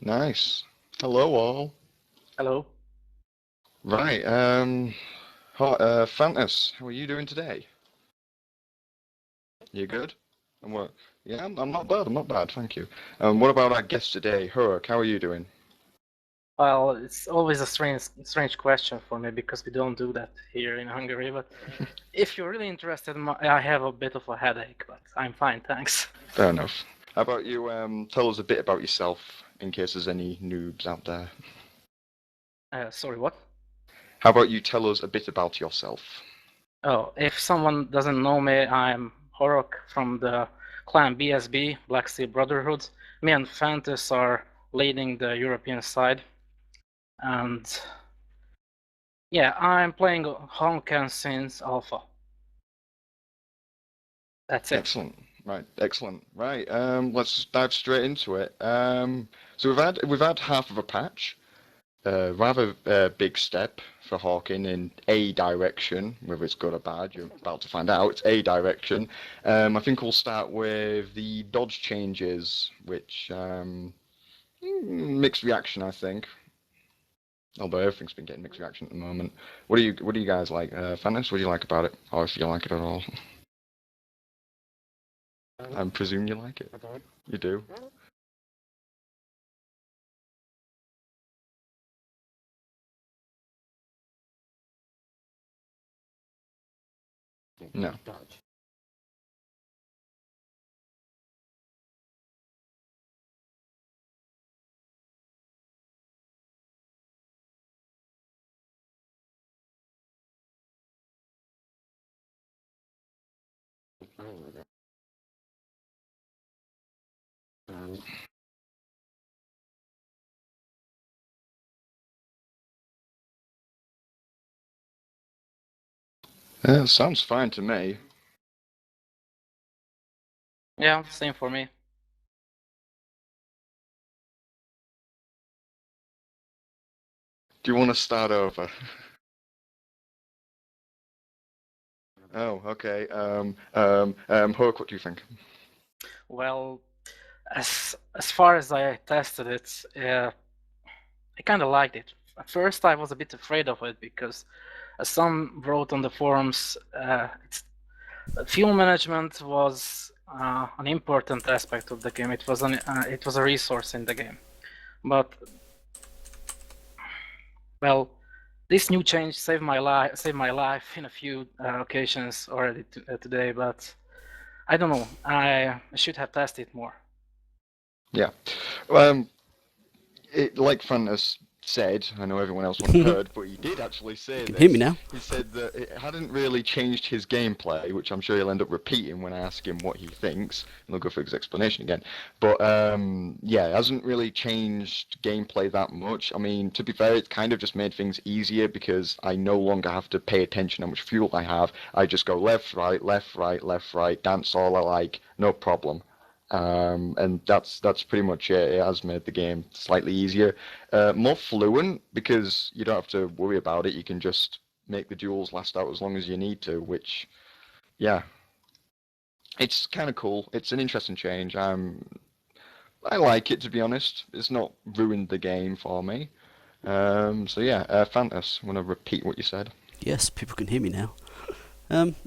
Nice. Hello all. Hello. Right, Fantas, how are you doing today? You good? And what? Yeah, I'm not bad. I'm not bad, thank you. What about our guest today, Hurk? How are you doing? Well, it's always a strange question for me because we don't do that here in Hungary. But if you're really interested, I have a bit of a headache, but I'm fine, thanks. Fair enough. How about you? Tell us a bit about yourself in case there's any noobs out there. Sorry, what? How about you tell us a bit about yourself? Oh, if someone doesn't know me, I'm Horok from the clan BSB, Black Steel Brotherhood. Me and Fantas are leading the European side, and yeah, I'm playing Hawken since Alpha. That's it. Excellent. Right, excellent. Right, let's dive straight into it. So we've had half of a patch. Rather big step for Hawken in a direction, whether it's good or bad, you're about to find out. It's a direction. I think we'll start with the dodge changes, which mixed reaction, I think. Although everything's been getting mixed reaction at the moment. What do you guys like? Fantas, what do you like about it? Or if you like it at all? I presume you like it. You do? No. Sounds fine to me. Yeah, same for me. Do you want to start over? Oh, okay. Hook, what do you think? Well, as far as I tested it, I kind of liked it. At first, I was a bit afraid of it because, as some wrote on the forums, fuel management was an important aspect of the game. It was a resource in the game. But well, this new change saved my life in a few occasions already today. But I don't know. I should have tested more. Yeah. Um, like Fantas said, I know everyone else wouldn't have You heard, but he did actually say can hear me this. now. He said that it hadn't really changed his gameplay, which I'm sure he'll end up repeating when I ask him what he thinks, and I'll go through his explanation again. But yeah, it hasn't really changed gameplay that much. I mean, to be fair, it kind of just made things easier because I no longer have to pay attention how much fuel I have. I just go left, right, left, right, left, right, dance all I like, no problem. And that's pretty much it. It has made the game slightly easier, more fluent because you don't have to worry about it. You can just make the duels last out as long as you need to, which, yeah, it's kind of cool. It's an interesting change. I like it, to be honest. It's not ruined the game for me. So yeah, Fantas, want to repeat what you said? Yes, people can hear me now.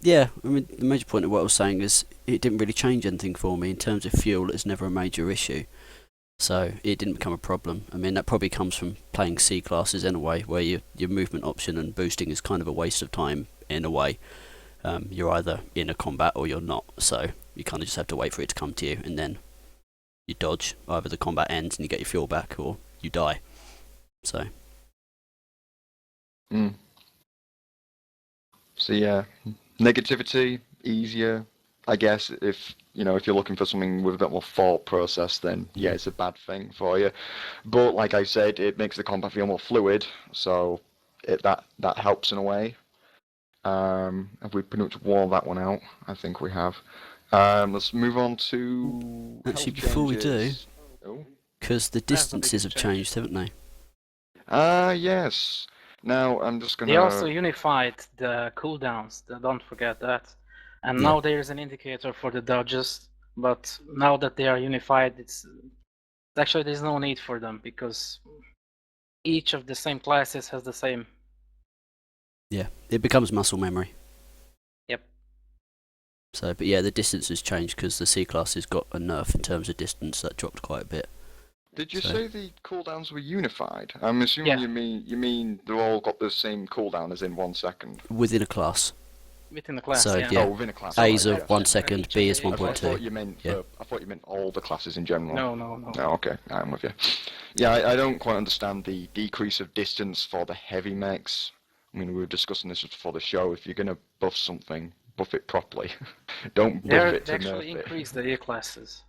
Yeah, I mean, the major point of what I was saying is it didn't really change anything for me in terms of fuel. It's never a major issue, so it didn't become a problem. I mean, that probably comes from playing C classes in a way, where your movement option and boosting is kind of a waste of time in a way. You're either in a combat or you're not, so you kind of just have to wait for it to come to you, and then you dodge. Either the combat ends and you get your fuel back, or you die. So Mm. So yeah, negativity easier, I guess. If you're looking for something with a bit more thought process, then yeah, it's a bad thing for you. But like I said, it makes the combat feel more fluid, so that helps in a way. Have we pretty much worn that one out? I think we have. Let's move on to actually, health before we do, changes. Oh. because the That's the distances biggest have change. changed, haven't they? Ah, yes. Now I'm just They also gonna. unified the cooldowns. Don't forget that. And Yeah. now there's an indicator for the dodges. But now that they are unified, it's Actually, there's no need for them because each of the same classes has the same. Yeah, it becomes muscle memory. Yep. So, but yeah, the distance has changed because the C-Class has got a nerf in terms of distance that dropped quite a bit. Did you So- say the cooldowns were unified? I'm assuming Yeah. you mean they're all got the same cooldown as in 1 second. Within a class. Within the class, So, yeah. yeah. Oh, within a class. A's alright, are yes. 1 Yeah. second, Each B of is the A I 1.2. thought you meant Yeah. I thought you meant all the classes in general. No. Oh, okay, I'm with you. Yeah, I don't quite understand the decrease of distance for the heavy mechs. I mean, we were discussing this before the show. If you're gonna buff something, buff it properly. Don't buff it They to actually nerf it. increased the A classes.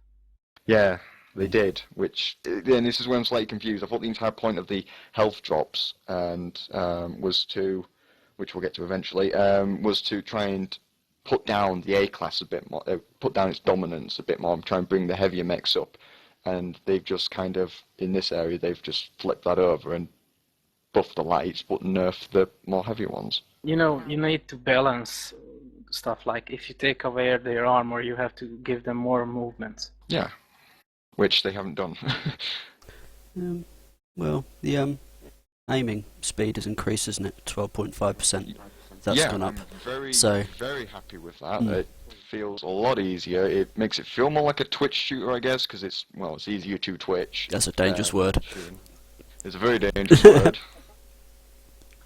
Yeah, they did. Which then this is where I'm slightly confused. I thought the entire point of the health drops and was to, which we'll get to eventually, was to try and put down the A class a bit more, put down its dominance a bit more, and try and bring the heavier mechs up. And they've just kind of in this area they've just flipped that over and buffed the lights, but nerfed the more heavier ones. You know, you need to balance stuff like if you take away their armor, you have to give them more movement. Yeah, which they haven't done. Well, the aiming speed has increased, isn't it? 12.5%. That's yeah, gone up. I'm very, So- very happy with that. Mm. It feels a lot easier. It makes it feel more like a Twitch shooter, I guess, because it's easier to Twitch. That's a dangerous word. Shooting. It's a very dangerous word.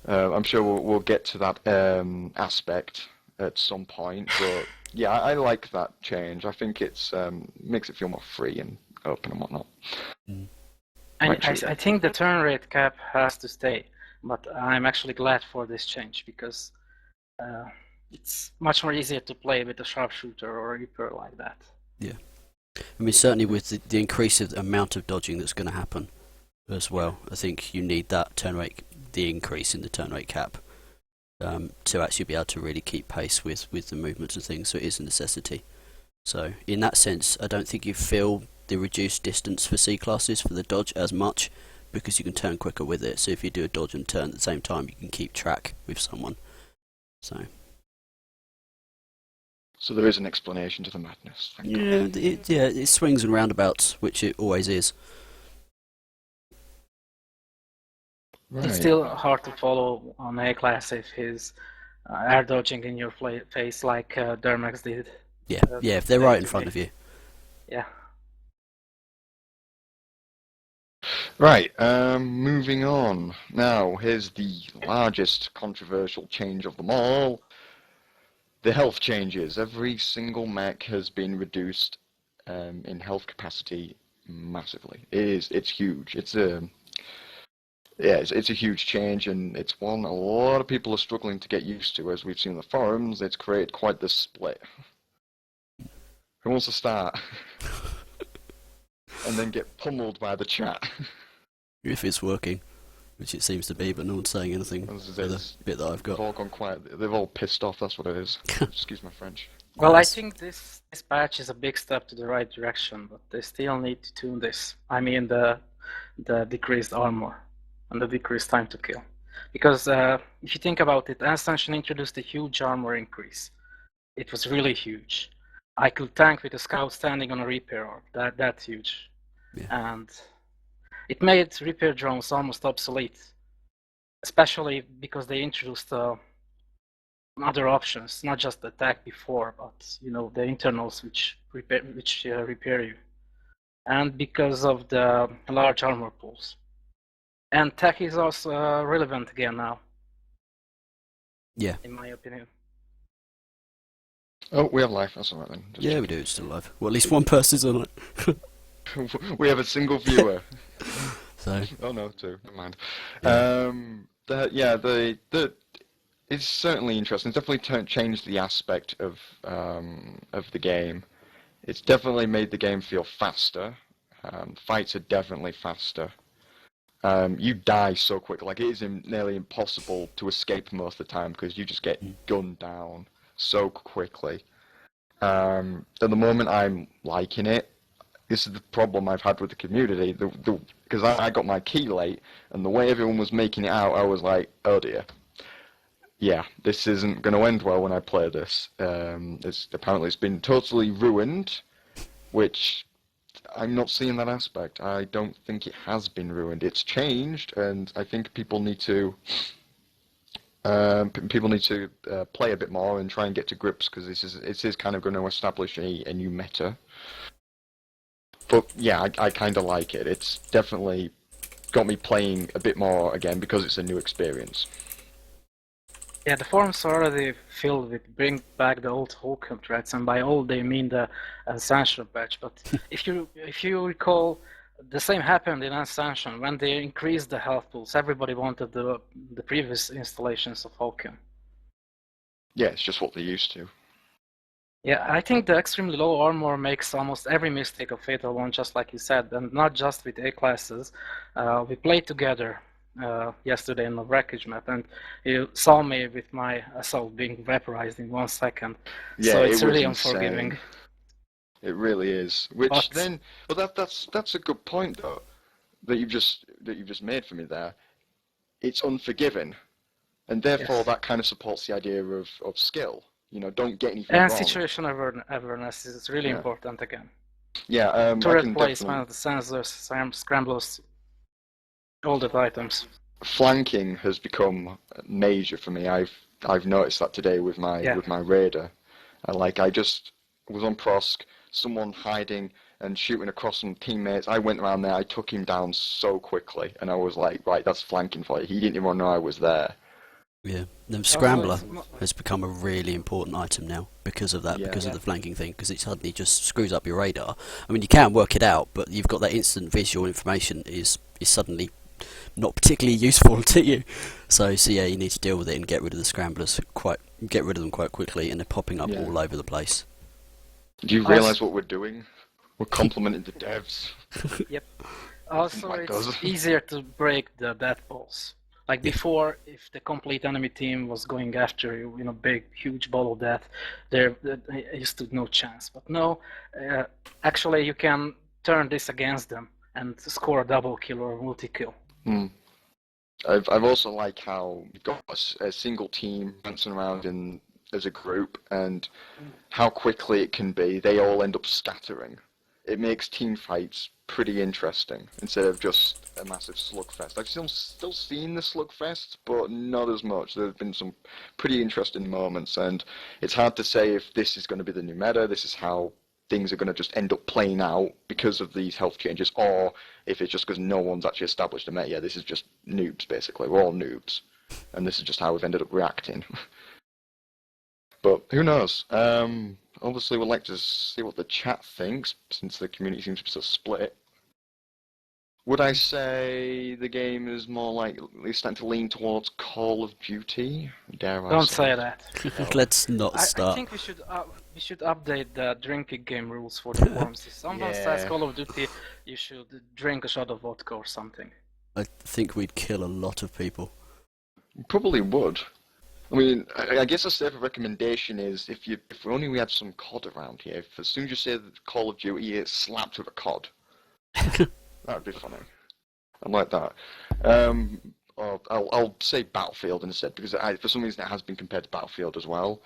I'm sure we'll get to that aspect at some point, but yeah, I like that change. I think it's makes it feel more free and open and whatnot. I think the turn rate cap has to stay, but I'm actually glad for this change because it's much more easier to play with a sharpshooter or a reaper like that. I mean, certainly with the increase of the amount of dodging that's going to happen as well, I think you need that turn rate, the increase in the turn rate cap, to actually be able to really keep pace with the movements and things, so it is a necessity. So, in that sense, I don't think you feel the reduced distance for C-classes for the dodge as much, because you can turn quicker with it, so if you do a dodge and turn at the same time, you can keep track with someone. So there is an explanation to the madness. Thank God. it swings and roundabouts, which it always is. Right. It's still hard to follow on A class if he's air dodging in your face like Dermax did. Yeah, if they're right in front of you. Yeah. Right, moving on. Now, here's the largest controversial change of them all. The health changes. Every single mech has been reduced in health capacity massively. It's huge. It's a huge change, and it's one a lot of people are struggling to get used to. As we've seen in the forums, it's created quite the split. Who wants to start? And then get pummeled by the chat. If it's working, which it seems to be, but no one's saying anything for the bit that I've They've got. all gone quiet. They've all pissed off. That's what it is. Excuse my French. Well, I Yes. think this patch is a big step to the right direction, but they still need to tune this. I mean the decreased armor and the decreased time to kill. Because if you think about it, Ascension introduced a huge armor increase. It was really huge. I could tank with a scout standing on a repair orb. That's huge. Yeah. And it made repair drones almost obsolete, especially because they introduced other options, not just the attack before, but the internals which repair you, and because of the large armor pools. And tech is also relevant again now. Yeah. In my opinion. Oh, we have life. That's alright then. Just Yeah, we do. It's still alive. Well, at least one person's on it. we have a single viewer. So Oh no, two. Never mind. Yeah. It's certainly interesting. It's definitely changed the aspect of the game. It's definitely made the game feel faster. Fights are definitely faster. You die so quick. Like, it is nearly impossible to escape most of the time because you just get gunned down so quickly. At the moment, I'm liking it. This is the problem I've had with the community. Because I got my key late, and the way everyone was making it out, I was like, oh dear. Yeah, this isn't going to end well when I play this. Apparently it's been totally ruined, which I'm not seeing that aspect. I don't think it has been ruined. It's changed, and I think people need to play a bit more and try and get to grips because it is kind of going to establish a new meta. But yeah, I kind of like it. It's definitely got me playing a bit more again because it's a new experience. Yeah, the forums are already filled with bring back the old Hawken threats, and by old they mean the Ascension patch. But if you recall, the same happened in Ascension when they increased the health pools. Everybody wanted the previous installations of Hawken. Yeah, it's just what they're used to. Yeah, I think the extremely low armor makes almost every mistake of Fatal 1, just like you said, and not just with A classes. We played together yesterday in the wreckage map, and you saw me with my assault being vaporized in 1 second. Yeah, so it's it was really insane. unforgiving. It really is. That's a good point though that you've just made for me there. It's unforgiving, and therefore Yes. that kind of supports the idea of skill. You know, don't get anything And wrong. situation awareness is really important again. Yeah, I Turret can placement, the sensors, scramblers, all the items. Flanking has become major for me. I've noticed that today with my raider. I just was on Prosk, someone hiding and shooting across some teammates. I went around there, I took him down so quickly, and I was like, right, that's flanking for you. He didn't even know I was there. Yeah, the scrambler has become a really important item now because of that, because of the flanking thing, because it suddenly just screws up your radar. I mean, you can work it out, but you've got that instant visual information is suddenly not particularly useful to you. So yeah, you need to deal with it and get rid of the scramblers get rid of them quite quickly, and they're popping up all over the place. Do you realise what we're doing? We're complimenting the devs. Yep. Also, it's easier to break the death balls. Like before, if the complete enemy team was going after you, big, huge ball of death, there used to no chance. But no, actually, you can turn this against them and score a double kill or a multi-kill. I've also liked how you've got a single team dancing around as a group, and how quickly it can be. They all end up scattering. It makes team fights pretty interesting instead of just a massive slugfest. I've still seen the slugfest, but not as much. There have been some pretty interesting moments, and it's hard to say if this is going to be the new meta. This is how things are going to just end up playing out because of these health changes, or if it's just because no one's actually established a meta. Yeah, this is just noobs, basically. We're all noobs, and this is just how we've ended up reacting. But who knows? Obviously, we'd like to see what the chat thinks, since the community seems to be so split. Would I say the game is more likely starting to lean towards Call of Duty? Don't say that. Let's not start. I think we should update the drinking game rules for the forums. If someone says Call of Duty, you should drink a shot of vodka or something. I think we'd kill a lot of people. Probably would. I mean, I guess a safer recommendation is if only we had some COD around here. If as soon as you say Call of Duty, it's slapped with a COD. That would be funny. I like that. I'll say Battlefield instead, because for some reason it has been compared to Battlefield as well.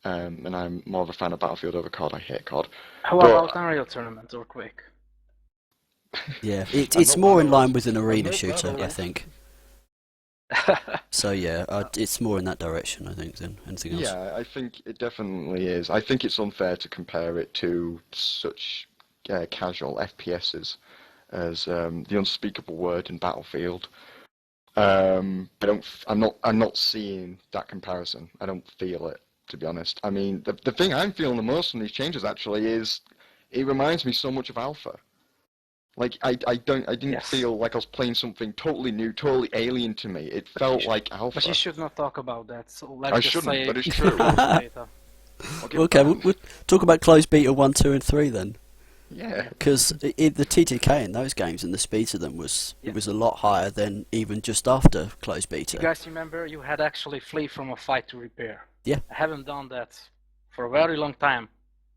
And I'm more of a fan of Battlefield over COD. I hate COD. How about Unreal Tournament or Quake? Yeah, it's more in line with an arena shooter, I think. So yeah, it's more in that direction, I think, than anything else. Yeah, I think it definitely is. I think it's unfair to compare it to such casual FPSs as The Unspeakable Word in Battlefield. I'm not seeing that comparison. I don't feel it, to be honest. I mean, the thing I'm feeling the most from these changes actually is it reminds me so much of Alpha. Like I didn't feel like I was playing something totally new, totally alien to me. It felt like Alpha. But you should not talk about that. So let's just say that is true. Okay, we'll talk about closed beta 1, 2, and 3 then. Yeah. Because the TTK in those games and the speed of them was a lot higher than even just after closed beta. You guys remember you had actually flee from a fight to repair? Yeah. I haven't done that for a very long time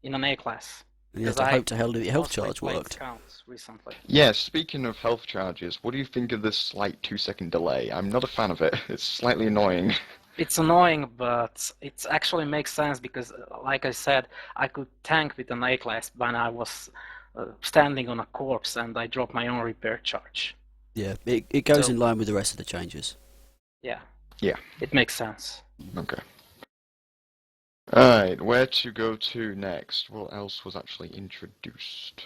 in an A class. Yeah, I hope to hell the health charge worked. Recently. Yeah, speaking of health charges, what do you think of this slight 2-second delay? I'm not a fan of it. It's slightly annoying. It's annoying, but it actually makes sense because, like I said, I could tank with an A class when I was standing on a corpse and I drop my own repair charge. Yeah, it goes So- in line with the rest of the changes. Yeah. Yeah. It makes sense. Okay. Alright, where to go to next? What else was actually introduced?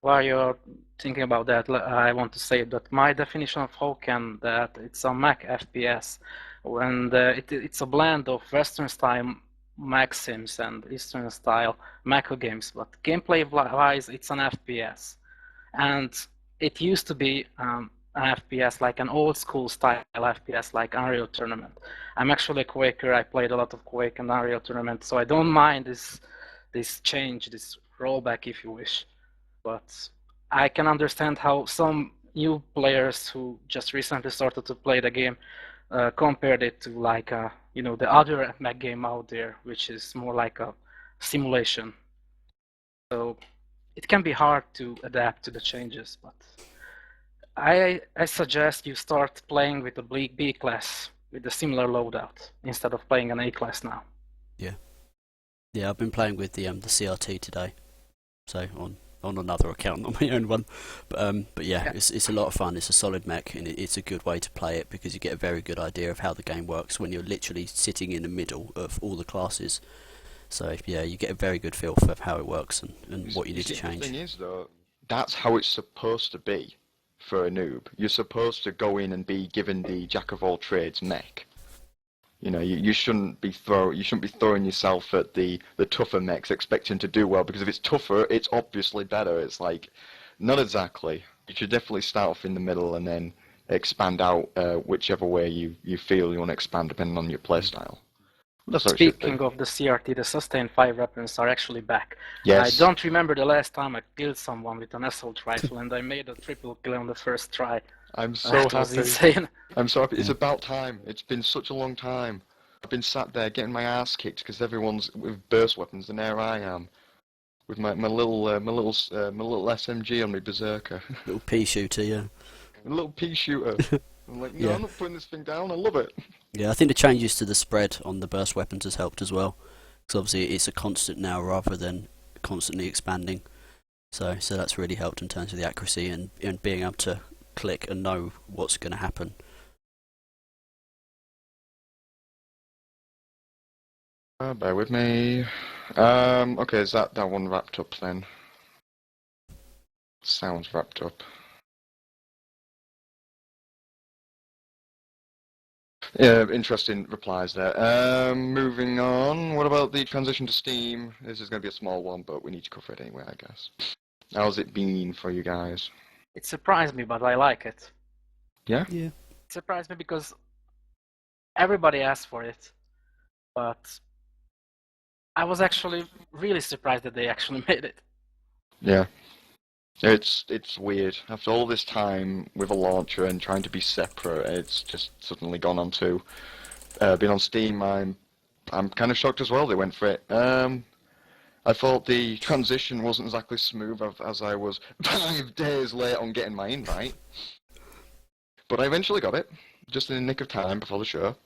While you're thinking about that, I want to say that my definition of Hawken, that it's a mech FPS, and it's a blend of Western style mech sims and Eastern style mecha games, but gameplay-wise, it's an FPS. And it used to be an FPS, like an old school style FPS, like Unreal Tournament. I'm actually a Quaker. I played a lot of Quake and Unreal Tournament, so I don't mind this change, this rollback, if you wish. But I can understand how some new players who just recently started to play the game compared it to like the other mech game out there, which is more like a simulation. So it can be hard to adapt to the changes, but I suggest you start playing with the B class with a similar loadout instead of playing an A class now. Yeah, I've been playing with the CRT today, so on another account, not my own one. But yeah, it's a lot of fun. It's a solid mech, and it's a good way to play it because you get a very good idea of how the game works when you're literally sitting in the middle of all the classes. So yeah, you get a very good feel for how it works and what you need to change. The thing is, though, that's how it's supposed to be for a noob. You're supposed to go in and be given the jack of all trades mech. You know, you shouldn't be throwing yourself at the tougher mechs expecting to do well, because if it's tougher, it's obviously better. It's like, not exactly. You should definitely start off in the middle and then expand out whichever way you feel you want to expand depending on your playstyle. That's how it should be. Speaking of the CRT, the Sustain 5 weapons are actually back. Yes. I don't remember the last time I killed someone with an assault rifle, and I made a triple kill on the first try. I'm so That was happy. insane. I'm so happy. It's about time. It's been such a long time. I've been sat there getting my ass kicked because everyone's with burst weapons, and there I am with my little SMG on my berserker, Little pea shooter, yeah. a little pea shooter. I'm like, no, Yeah. I'm not putting this thing down. I love it. Yeah, I think the changes to the spread on the burst weapons has helped as well, because obviously it's a constant now rather than constantly expanding. So that's really helped in terms of the accuracy and being able to click and know what's going to happen. Bear with me. Okay, is that one wrapped up then? Sounds wrapped up. Yeah, interesting replies there. Moving on, what about the transition to Steam? This is going to be a small one, but we need to cover it anyway, I guess. How's it been for you guys? It surprised me, but I like it. Yeah? Yeah. It surprised me because everybody asked for it, but I was actually really surprised that they actually made it. Yeah. It's weird. After all this time with a launcher and trying to be separate, it's just suddenly gone on to been on Steam. I'm kind of shocked as well they went for it. I thought the transition wasn't exactly smooth as I was 5 days late on getting my invite. But I eventually got it, just in the nick of time before the show.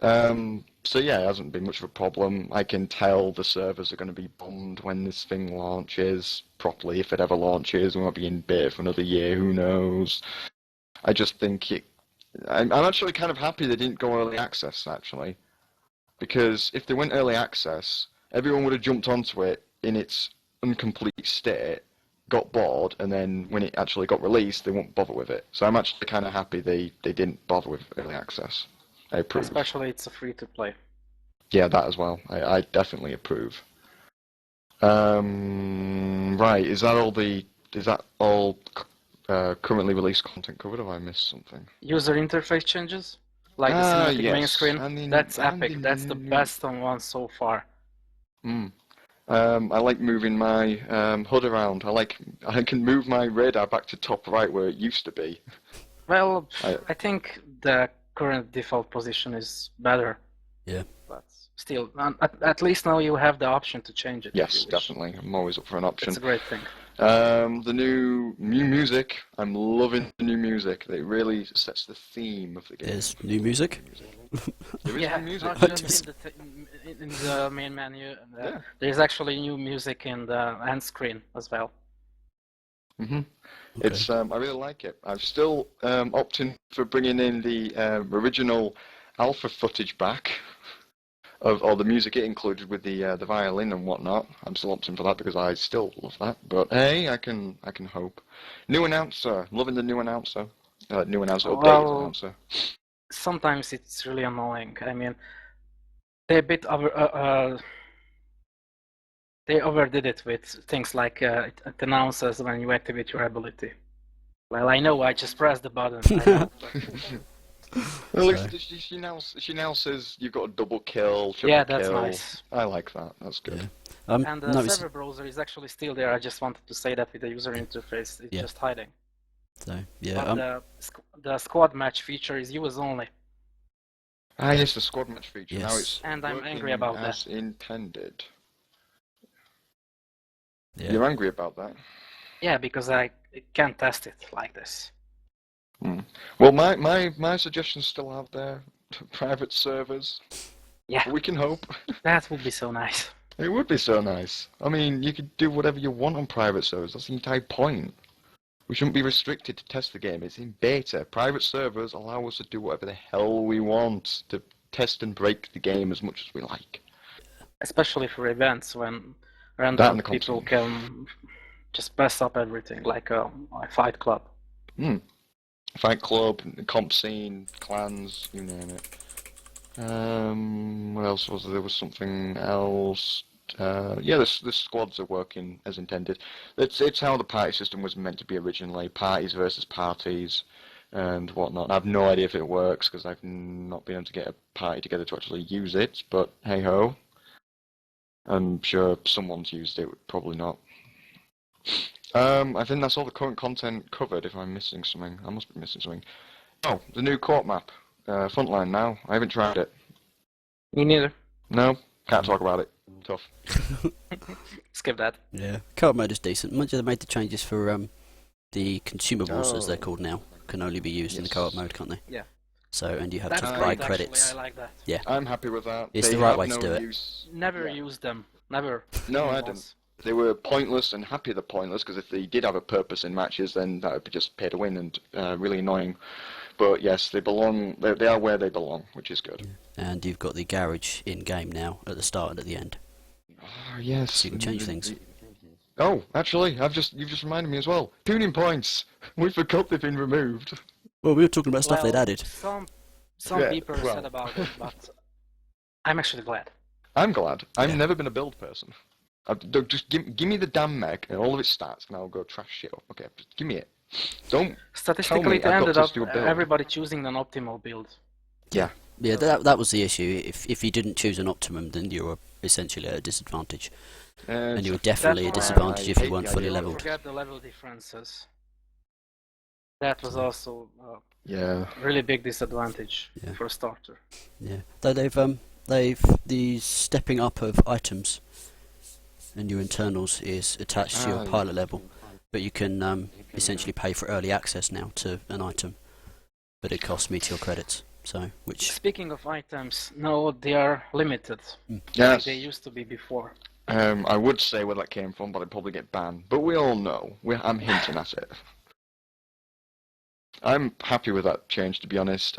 So yeah, it hasn't been much of a problem. I can tell the servers are going to be bombed when this thing launches properly, if it ever launches. We might be in beta for another year, who knows. I just think I'm actually kind of happy they didn't go early access, actually. Because if they went early access, everyone would have jumped onto it in its incomplete state, got bored, and then when it actually got released, they won't bother with it. So I'm actually kind of happy they didn't bother with early access. I approve. Especially it's a free-to-play. Yeah, that as well. I definitely approve. Right, is that all currently released content covered, or have I missed something? User interface changes, like the cinematic main Yes. screen. That's epic. That's the best one so far. I like moving my HUD around. I can move my radar back to top right where it used to be. Well, I think the current default position is better. Yeah. But still, at least now you have the option to change it. Yes, definitely. I'm always up for an option. It's a great thing. The new music. I'm loving the new music. It really sets the theme of the game. There's new music. There is Yeah, new music. not just in the main menu. There's actually new music in the end screen as well. hmm Okay. It's I really like it. I've still opting for bringing in the original alpha footage back of all the music it included with the violin and whatnot. I'm still opting for that because I still love that. But hey, I can hope. New announcer, loving the new announcer. New announcer, updated Well, announcer. sometimes it's really annoying. I mean, they a bit they overdid it with things like it announces when you activate your ability. Well, I know I just pressed the button. I know. At least So- she now says you've got a double kill, triple Yeah, that's kill. nice. I like that. That's good. Yeah. And the noticing- server browser is actually still there. I just wanted to say that with the user interface, it's Yeah. just hiding. So yeah, But the squad match feature is US only. Ah, yes, the squad match feature. Now Yes. it's And I'm working angry about as intended. yeah. You're angry about that? Yeah, because I can't test it like this. Well, my suggestion's still out there. Private servers. Yeah. We can hope. That would be so nice. It would be so nice. I mean, you could do whatever you want on private servers. That's the entire point. We shouldn't be restricted to test the game. It's in beta. Private servers allow us to do whatever the hell we want to test and break the game as much as we like. Especially for events when That random and the people comp can just mess up everything, like a fight club. Fight club, comp scene, clans, you name it. What else was there? There was something else. Yeah, the squads are working as intended. It's how the party system was meant to be originally. Parties versus parties and whatnot. I have no idea if it works because I've not been able to get a party together to actually use it, but hey ho. I'm sure someone's used it, probably not. I think that's all the current content covered. If I'm missing something, I must be missing something. Oh, the new court map. Frontline now. I haven't tried it. Me neither. No, can't talk about it. Tough. Skip that. Yeah, co-op mode is decent. Mind you, they made the changes for the consumables, as they're Oh. called now, can only be used in the co-op Yes. mode, can't they? Yeah. So, and you have That's to great, buy actually. credits. I like that. Yeah, I'm happy with that. It's They the right have way to no do it. use. Never Yeah. used them. Never. No, Even I didn't. once. They were pointless and happy they're pointless because if they did have a purpose in matches, then that would be just pay to win and really annoying. But yes, they belong. They are where they belong, which is good. and you've got the garage in game now at the start and at the end. Oh, yes. So you can change things. Oh, actually, you've just reminded me as well. Tuning points. We forgot they've been removed. Well, we were talking about stuff they'd Well, added. Some Yeah, people well. said about it, but I'm actually glad. I'm glad. I've Yeah. never been a build person. Just give me the damn mech and all of its stats, and I'll go trash shit up. Okay, just give me it. Don't. Statistically, I've it got ended to up do a build. everybody choosing an optimal build. Yeah, that was the issue. If you didn't choose an optimum, then you were essentially at a disadvantage. And you were definitely a That's why disadvantage I if you hate weren't the fully idea of Don't leveled. forget the level differences. That was also a Yeah. really big disadvantage Yeah. for a starter. Yeah, though they've the stepping up of items and your internals is attached to your yeah. pilot level, but you can essentially pay for early access now to an item, but it costs meteor credits. So, which Speaking of items, no, they are limited. Like Yes. they used to be before. I would say where that came from, but I'd probably get banned. But we all know. I'm hinting at it. I'm happy with that change, to be honest.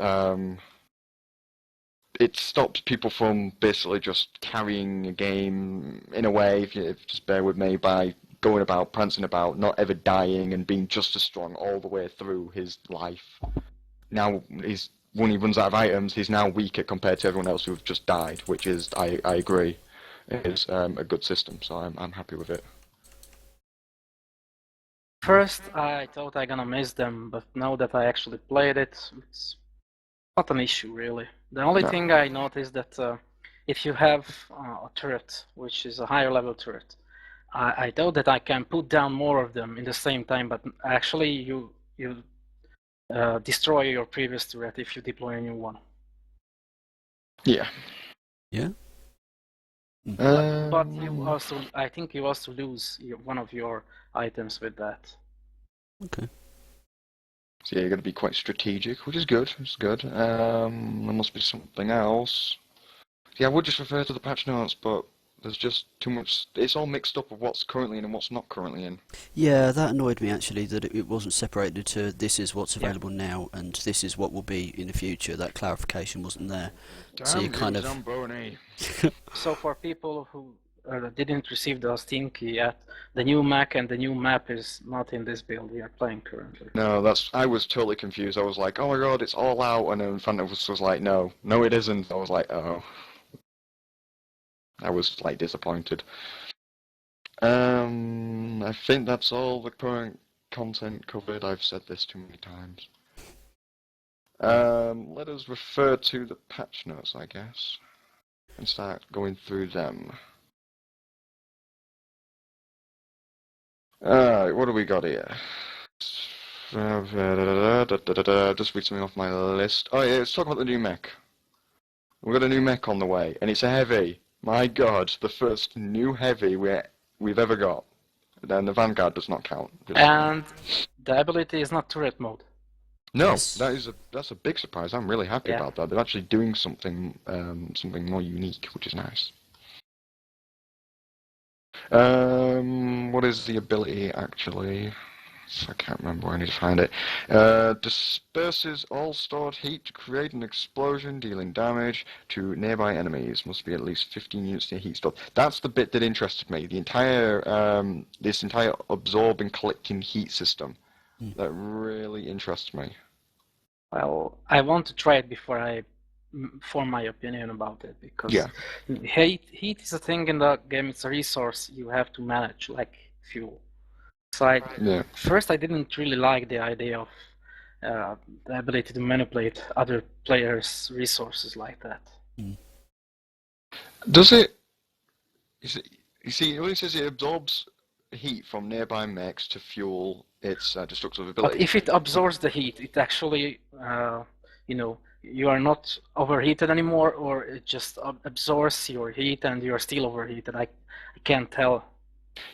It stops people from basically just carrying a game in a way, if you just bear with me, by going about, prancing about, not ever dying and being just as strong all the way through his life. Now, when he runs out of items, he's now weaker compared to everyone else who've just died, which is, I agree, is a good system, so I'm happy with it. First, I thought I gonna miss them, but now that I actually played it, it's not an issue really. The only No. thing I noticed that if you have a turret, which is a higher level turret, I thought that I can put down more of them in the same time, but actually you destroy your previous turret if you deploy a new one. Yeah. yeah, But you also, I think you also lose one of your items with that. okay. So yeah, you're going to be quite strategic, which is good. It's good. There must be something else. Yeah, I would just refer to the patch notes, but There's just too much. It's all mixed up of what's currently in and what's not currently in. Yeah, that annoyed me actually, that it wasn't separated to this is what's Yeah. available now and this is what will be in the future. That clarification wasn't there. So you Damn kind you, of Zamboni. So for people who didn't receive the Steam key yet, the new mech and the new map is not in this build we are playing currently. No, I was totally confused. I was like, oh my god, it's all out, and then Phantom was like, no, it isn't. I was like, oh. I was like disappointed. I think that's all the current content covered. I've said this too many times. Let us refer to the patch notes, I guess, and start going through them. Alright, what do we got here? Just read something off my list. Oh yeah, let's talk about the new mech. We've got a new mech on the way, and it's a heavy. My god, the first new heavy we've ever got. Then the Vanguard does not count. And the ability is not turret mode. No, Yes. that's a big surprise. I'm really happy Yeah. about that. They're actually doing something more unique, which is nice. What is the ability actually? I can't remember where I need to find it. Disperses all stored heat to create an explosion, dealing damage to nearby enemies. Must be at least 15 units near heat stored. That's the bit that interested me. The entire this entire absorb and collecting heat system. That really interests me. Well, I want to try it before I form my opinion about it, because Yeah. heat is a thing in the game. It's a resource you have to manage, like fuel. So Yeah. first I didn't really like the idea of the ability to manipulate other players' resources like that. Does it? You see, it only says it absorbs heat from nearby mechs to fuel its destructive ability. But if it absorbs the heat, it actually, you are not overheated anymore, or it just absorbs your heat and you're still overheated. I can't tell.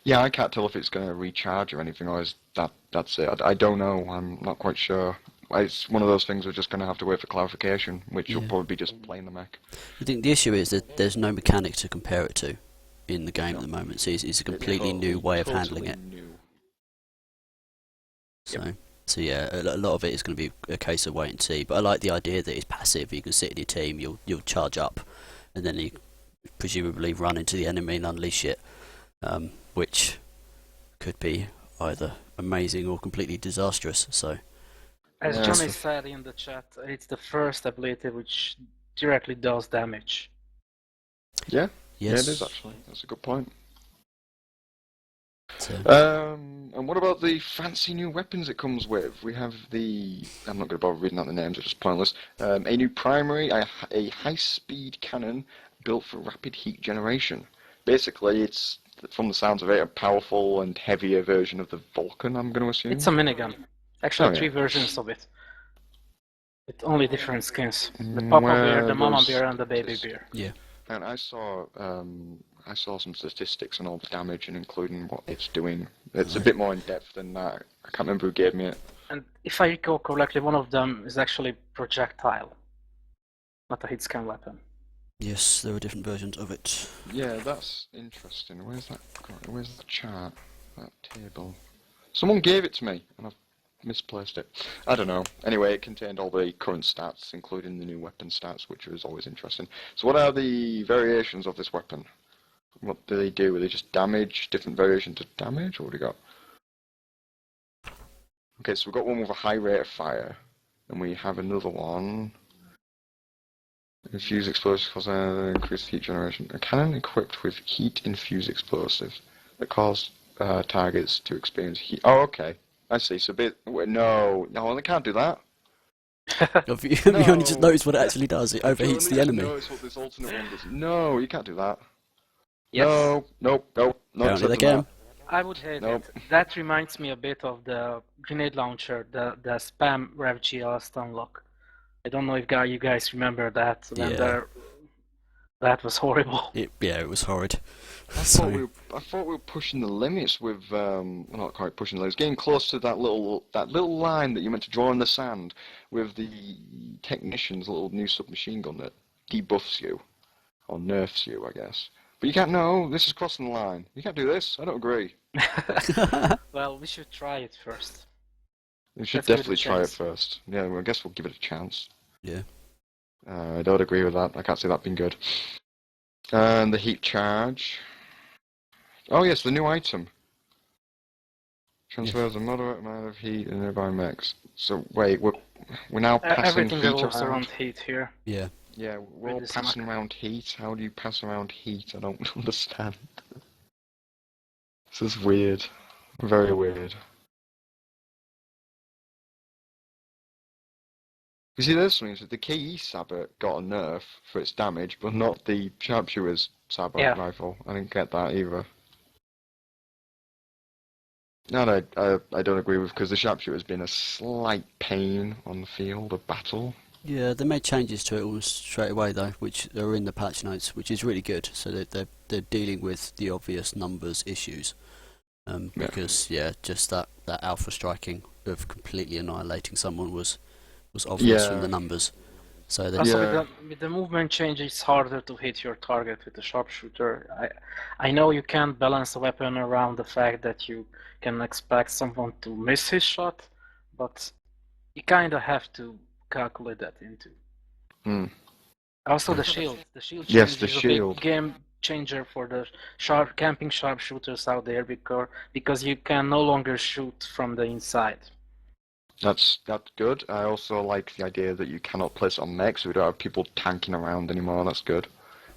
Yeah, I can't tell if it's going to recharge or anything, or is that's it. I don't know. I'm not quite sure. It's one of those things we're just going to have to wait for clarification, which will Yeah. probably be just playing the mech. I think the issue is that there's no mechanic to compare it to in the game at the moment. So it's a completely new way of handling it. New. So yeah, a lot of it is going to be a case of wait and see. But I like the idea that it's passive. You can sit in your team, you'll charge up, and then you presumably run into the enemy and unleash it, which could be either amazing or completely disastrous. So As Yeah. Johnny said in the chat, it's the first ability which directly does damage. Yeah, yes, it is actually. That's a good point. So, And what about the fancy new weapons it comes with? We have the... I'm not going to bother reading out the names, they're just pointless. A new primary, a high-speed cannon built for rapid heat generation. Basically, it's, from the sounds of it, a powerful and heavier version of the Vulcan, I'm going to assume. It's a minigun. Actually, Oh, yeah. 3 versions of it. With only different skins. The Papa Bear, the Mama Bear, and the Baby Bear. yeah. And I saw some statistics on all the damage and including what it's doing. It's a bit more in depth than that. I can't remember who gave me it. And if I recall correctly, one of them is actually projectile, not a hit scan weapon. Yes, there are different versions of it. Yeah, that's interesting. Where's the chart? That table. Someone gave it to me, and I've misplaced it. I don't know. Anyway, it contained all the current stats, including the new weapon stats, which is always interesting. So what are the variations of this weapon? What do they do? Are they just damage, different variations of damage? What do we got? Okay, so we've got one with a high rate of fire, and we have another one. Infused explosives cause increased heat generation. A cannon equipped with heat-infused explosives that cause targets to experience heat. Oh, okay. I see. So no, they can't do that. Have you only just noticed what it actually does? It overheats the enemy. Notice what this alternate one does. No, you can't do that. Yes. No, nope. Apparently they accepting can. that. I would hate Nope. it. That reminds me a bit of the grenade launcher, the spam RevGL unlock. I don't know if you guys remember that. Yeah. That was horrible. It was horrid. I thought we were pushing the limits with not quite pushing the limits, getting close to that little line that you meant to draw in the sand with the technician's little new submachine gun that debuffs you or nerfs you, I guess. But you can't. No, this is crossing the line. You can't do this. I don't agree. Well, we should try it first. We should Let's give it a definitely try it chance. first. Yeah, well, I guess we'll give it a chance. Yeah. I don't agree with that. I can't see that being good. And the heat charge. Oh yes, the new item. Transfers a moderate amount of heat in nearby mechs. So wait, we're now passing Everything heat revolves around. around heat here. Yeah. Yeah, we're all With this passing mech. around heat. How do you pass around heat? I don't understand. This is weird. Very weird. You see, there's something. So the KE Saber got a nerf for its damage, but not the Sharpshooter's Saber Yeah. rifle. I didn't get that either. No, I don't agree with, because the Sharpshooter's been a slight pain on the field of battle. Yeah, they made changes to it almost straight away though, which are in the patch notes, which is really good. So they're dealing with the obvious numbers issues, because just that alpha striking of completely annihilating someone was obvious from the numbers. So they Also, with the movement change, it's harder to hit your target with the sharpshooter. I know you can't balance the weapon around the fact that you can expect someone to miss his shot, but you kind of have to calculate that into. Also, the shield. The shield change Yes, the is shield. a big game changer for the camping sharpshooters out there because you can no longer shoot from the inside. That's good. I also like the idea that you cannot place it on mechs, so we don't have people tanking around anymore. That's good.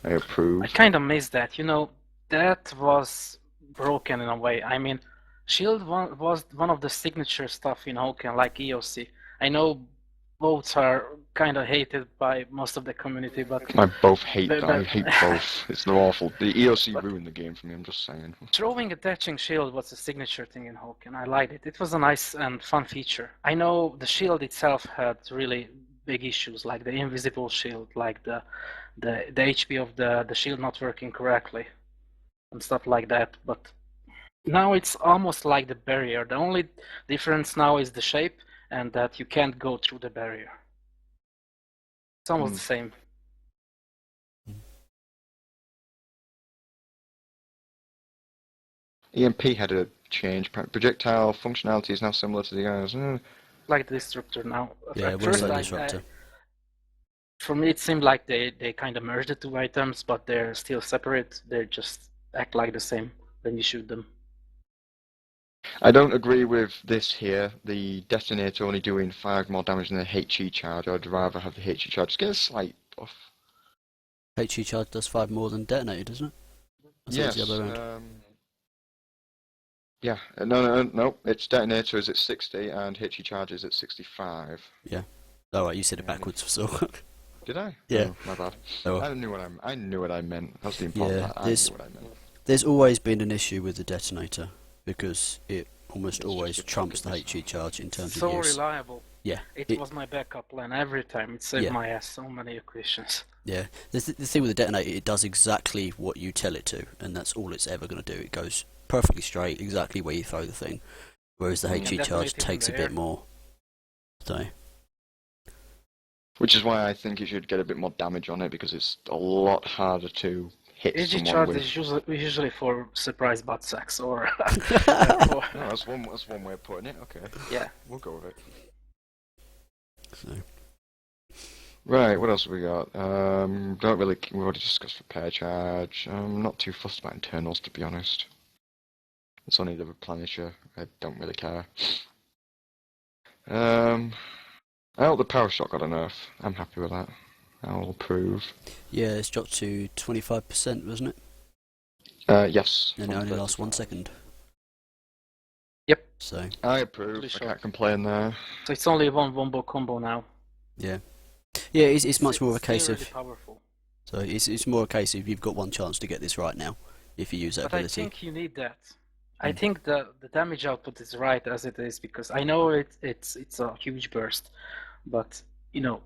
I approve. I kind of miss that. You know, that was broken in a way. I mean, shield was one of the signature stuff in Hawken, like EOC. I know both are kind of hated by most of the community, but I both hate But- that. I but- hate both. It's no awful. The EOC ruined the game for me. I'm just saying. throwing attaching shield was a signature thing in Hawken. I liked it. It was a nice and fun feature. I know the shield itself had really big issues, like the invisible shield, like the HP of the shield not working correctly, and stuff like that. But now it's almost like the barrier. The only difference now is the shape, and that you can't go through the barrier. It's almost the same. EMP had a change. Projectile functionality is now similar to the guys. Like the Destructor now. Yeah, At it was first, like Disruptor. for me, it seemed like they kind of merged the two items, but they're still separate. They just act like the same when you shoot them. I don't agree with this here. The detonator only doing 5 more damage than the HE charge. I'd rather have the HE charge. Just get a slight buff. HE charge does 5 more than detonator, doesn't it? I thought it was the other way around. Yeah, no. Its detonator is at 60 and HE charge is at 65. Oh right, you said it backwards, so Did I? Yeah. Oh, my bad. Oh. I knew what I meant. That's the important Yeah, part. I there's- knew what I meant. there's always been an issue with the detonator because it almost It's always just a trumps the focus. HE charge in terms So of use. reliable. Yeah, It was my backup plan every time. It saved Yeah. my ass so many equations. yeah. The thing with the detonator, it does exactly what you tell it to, and that's all it's ever going to do. It goes perfectly straight, exactly where you throw the thing. Whereas the Mm. HE Detonate charge it in takes a the bit air. more. So Which is why I think it should get a bit more damage on it, because it's a lot harder to hit AG someone charge with. is usually for surprise butt sacks or No, that's one way of putting it. Okay, yeah. we'll go with it. so Right, what else have we got? Don't really. We already discussed repair charge. Not too fussed about internals, to be honest. It's only the replenisher. I don't really care. I hope the power shot got a nerf. I'm happy with that. I'll approve. yeah, it's dropped to 25%, wasn't it? Yes. And it from only lasts 1 35. second. Yep. So I approve. Pretty I short. can't complain there. So it's only one wombo combo now. yeah, it's much more of a Still case really of powerful. so it's more a case of you've got one chance to get this right now if you use that But I ability. think you need that. I think the damage output is right as it is, because I know it's a huge burst, but you know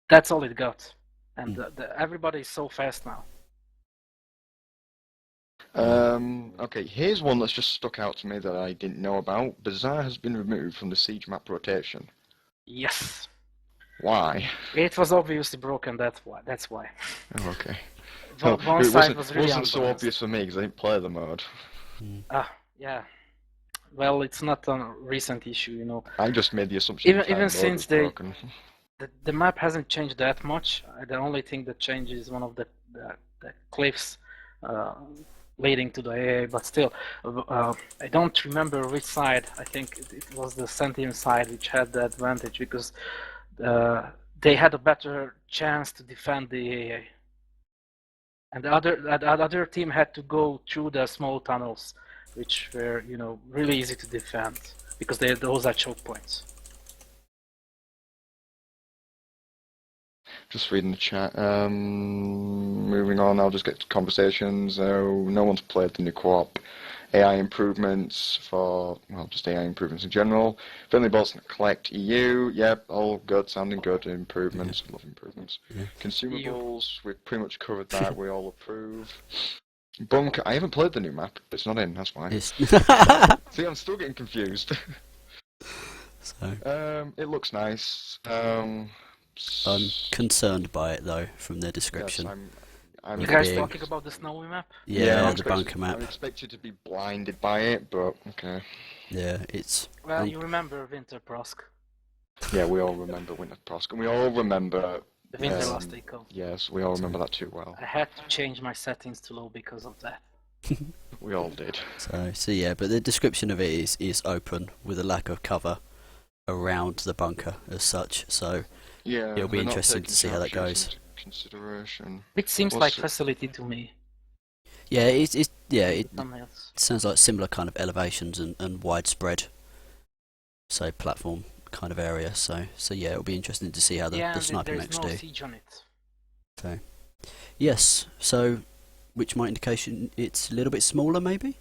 that's all it got, and everybody is so fast now. Okay, here's one that's just stuck out to me that I didn't know about. Bazaar has been removed from the siege map rotation. Yes, Why? it was obviously broken. That's why. Oh, okay. one it side was really wasn't so unbalanced. obvious for me because I didn't play the mode. Yeah. Well, it's not a recent issue, you know. I just made the assumption the Even mode since was they broken. the map hasn't changed that much. The only thing that changes is one of the cliffs leading to the AA, but still, I don't remember which side. I think it was the Sentient side which had the advantage because they had a better chance to defend the AA. And the other team had to go through the small tunnels, which were, you know, really easy to defend because those are choke points. Just reading the chat. Moving on, I'll just get to conversations. No one's played the new co-op. AI improvements for, well, just AI improvements in general. Friendly bots and collect EU. Yep, all good, sounding good. Improvements, love improvements. Yeah. Consumables, we've pretty much covered that. We all approve. Bunker, I haven't played the new map. It's not in, that's why. See, I'm still getting confused. So It looks nice. I'm concerned by it though, from their description. Yes, I'm You guys being- talking about the snowy map? Yeah, I'm the expected- bunker map. I'm expected to be blinded by it, but okay. Yeah, it's Well, you remember Winter Prosk, Yeah, we all remember Winter Prosk, and we all remember. the Winter Um, Last Eco. Yes, we all remember that too well. I had to change my settings to low because of that. We all did. so yeah, but the description of it is open with a lack of cover around the bunker as such. So Yeah, It'll be they're not interesting to taking see how that sharpshoots goes. into Consideration. Which seems What's like it? facility to me. yeah, it Something else. sounds like similar kind of elevations and widespread, say platform kind of area. So yeah, it'll be interesting to see how the and sniper there's mechs no do. siege on it. So yes, so which might indication it's a little bit smaller maybe.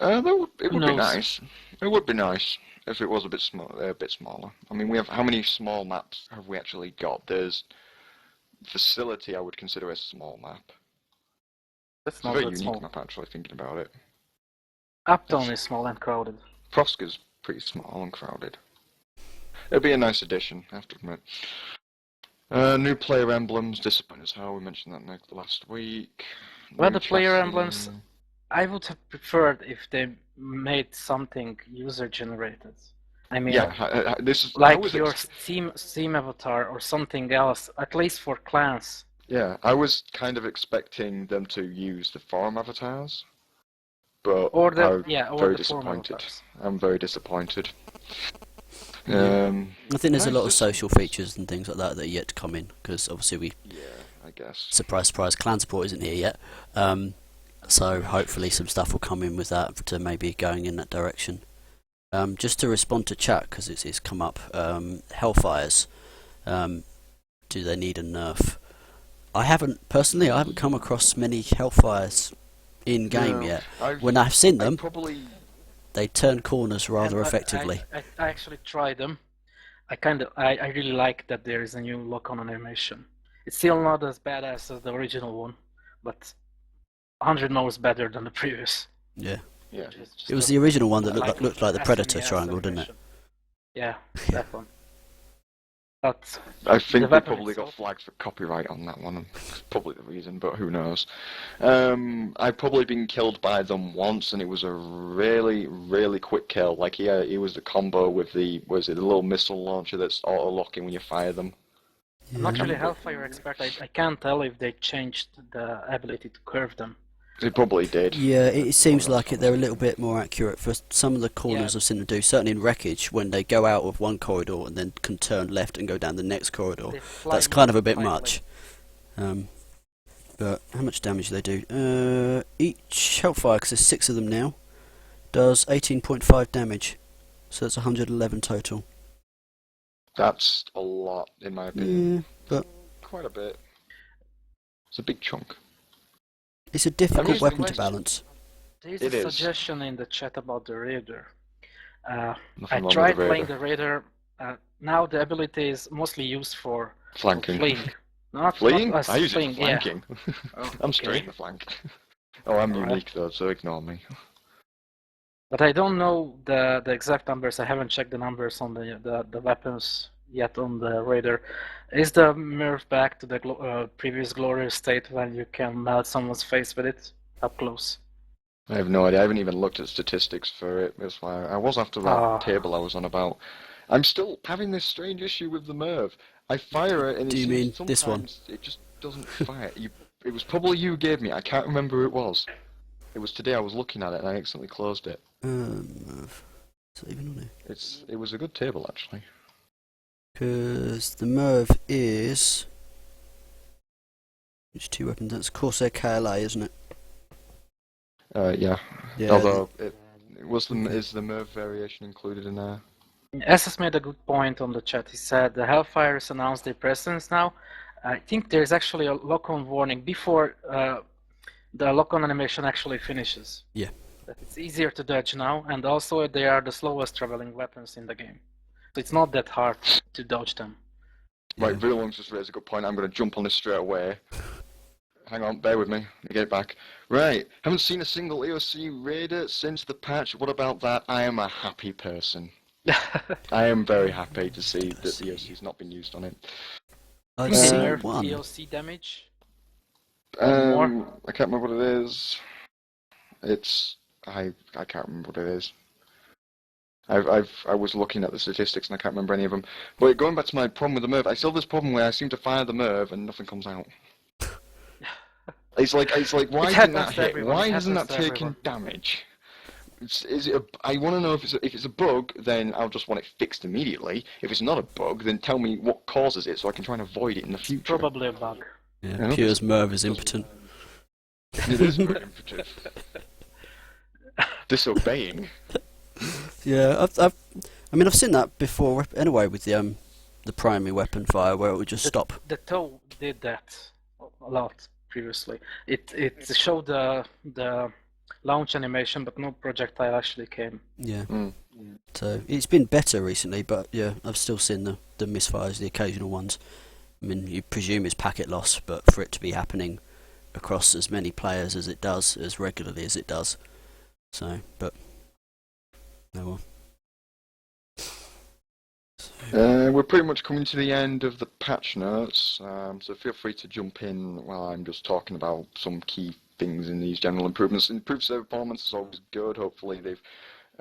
It would be knows? nice. It would be nice if it was a bit smaller. I mean, we have how many small maps have we actually got? There's Facility. I would consider a small map. That's It's a not very that unique small. map, actually, thinking about it. Uptown is small and crowded. Prosker's pretty small and crowded. It'd be a nice addition, I have to admit. New player emblems, disappointing as hell. We mentioned that last week. Well, New the player chassis. emblems, I would have preferred if they made something user generated. I mean, Yeah, this is I like was your ex- Steam avatar or something else, at least for clans. Yeah, I was kind of expecting them to use the forum avatars, but Or the I'm or very the form disappointed. avatars. I'm very disappointed. Yeah. I think there's a nice lot of just- social features and things like that that are yet to come in because obviously we Yeah, I guess. surprise clan support isn't here yet. So hopefully some stuff will come in with that to maybe going in that direction. Just to respond to chat because it's come up. Hellfires, do they need a nerf? I haven't come across many Hellfires in game No, yet. I've- When I've seen I them, probably they turn corners rather And effectively. I actually tried them. I really like that there is a new lock-on animation. It's still not as badass as the original one, but 100 knows better than the previous. Yeah, yeah. it was the original one that like looked like the Predator SNES triangle, didn't it? animation. Yeah, that one. But I think the they weapon probably got itself- flagged for copyright on that one. That's probably the reason, but who knows? I've probably been killed by them once, and it was a really, really quick kill. Like he was the combo with the little missile launcher that's auto locking when you fire them. I'm not really a Hellfire expert. I can't tell if they changed the ability to curve them. They probably did. Yeah, it seems Oh, like that's they're a little bit more accurate for some of the corners Yeah. I've seen them do. Certainly in Wreckage, when they go out of one corridor and then can turn left and go down the next corridor. They fly That's kind of a bit tightly. much. But how much damage do they do? Each Hellfire, because there's 6 of them now, does 18.5 damage. So that's 111 total. That's a lot, in my opinion. Yeah, but Quite a bit. It's a big chunk. it's a difficult Here's the weapon to question. balance. There's It a is. suggestion in the chat about the Raider. I Nothing wrong tried with the playing Raider. the Raider. Now the ability is mostly used for Flanking. fleeing. Not Fleeing? Not as I use it fleeing, for yeah. flanking. Oh, I'm straight in the flank. Oh, I'm Alright. unique though, so ignore me. But I don't know the exact numbers. I haven't checked the numbers on the weapons yet on the radar. Is the nerf back to the previous glorious state when you can melt someone's face with it up close? I have no idea. I haven't even looked at statistics for it. That's why I was after that table I was on about. I'm still having this strange issue with the Merv. I fire it and Do it you seems mean sometimes this one? it just doesn't fire. It was probably you who gave me. I can't remember who it was. It was today. I was looking at it and I accidentally closed it. Merv. Is that even on here? It was a good table actually. Because the Merv is... It's 2 weapons. That's Corsair KLA, isn't it? Yeah. Yeah. Although is the Merv variation included in there? SS made a good point on the chat. He said the Hellfires announced their presence now. I think there's actually a lock-on warning before the lock-on animation actually finishes. Yeah. It's easier to dodge now, and also they are the slowest traveling weapons in the game. So it's not that hard to dodge them. Yeah. Right, Vilong's just raised a good point. I'm going to jump on this straight away. Hang on, bear with me. Let me get it back. Right, haven't seen a single EOC raider since the patch. What about that? I am a happy person. I am very happy to see that the EOC's not been used on it. I've seen Nerf one. EOC damage. I can't remember what it is. I can't remember what it is. I was looking at the statistics and I can't remember any of them. But going back to my problem with the Merv, I still have this problem where I seem to fire the Merv and nothing comes out. It's like why isn't that hit? Why isn't that taking damage? I want to know if it's a bug, then I'll just want it fixed immediately. If it's not a bug, then tell me what causes it so I can try and avoid it in the future. Probably a bug. Yeah, Pure's Merv is impotent. It is very impotent. Disobeying. Yeah, I've seen that before anyway with the primary weapon fire where it would just stop. The TOW did that a lot previously. It showed the launch animation, but no projectile actually came. Yeah. So it's been better recently, but yeah, I've still seen the misfires, the occasional ones. I mean, you presume it's packet loss, but for it to be happening across as many players as it does, as regularly as it does. So, but no one. We're pretty much coming to the end of the patch notes, so feel free to jump in while I'm just talking about some key things in these general improvements. Improved server performance is always good. Hopefully they're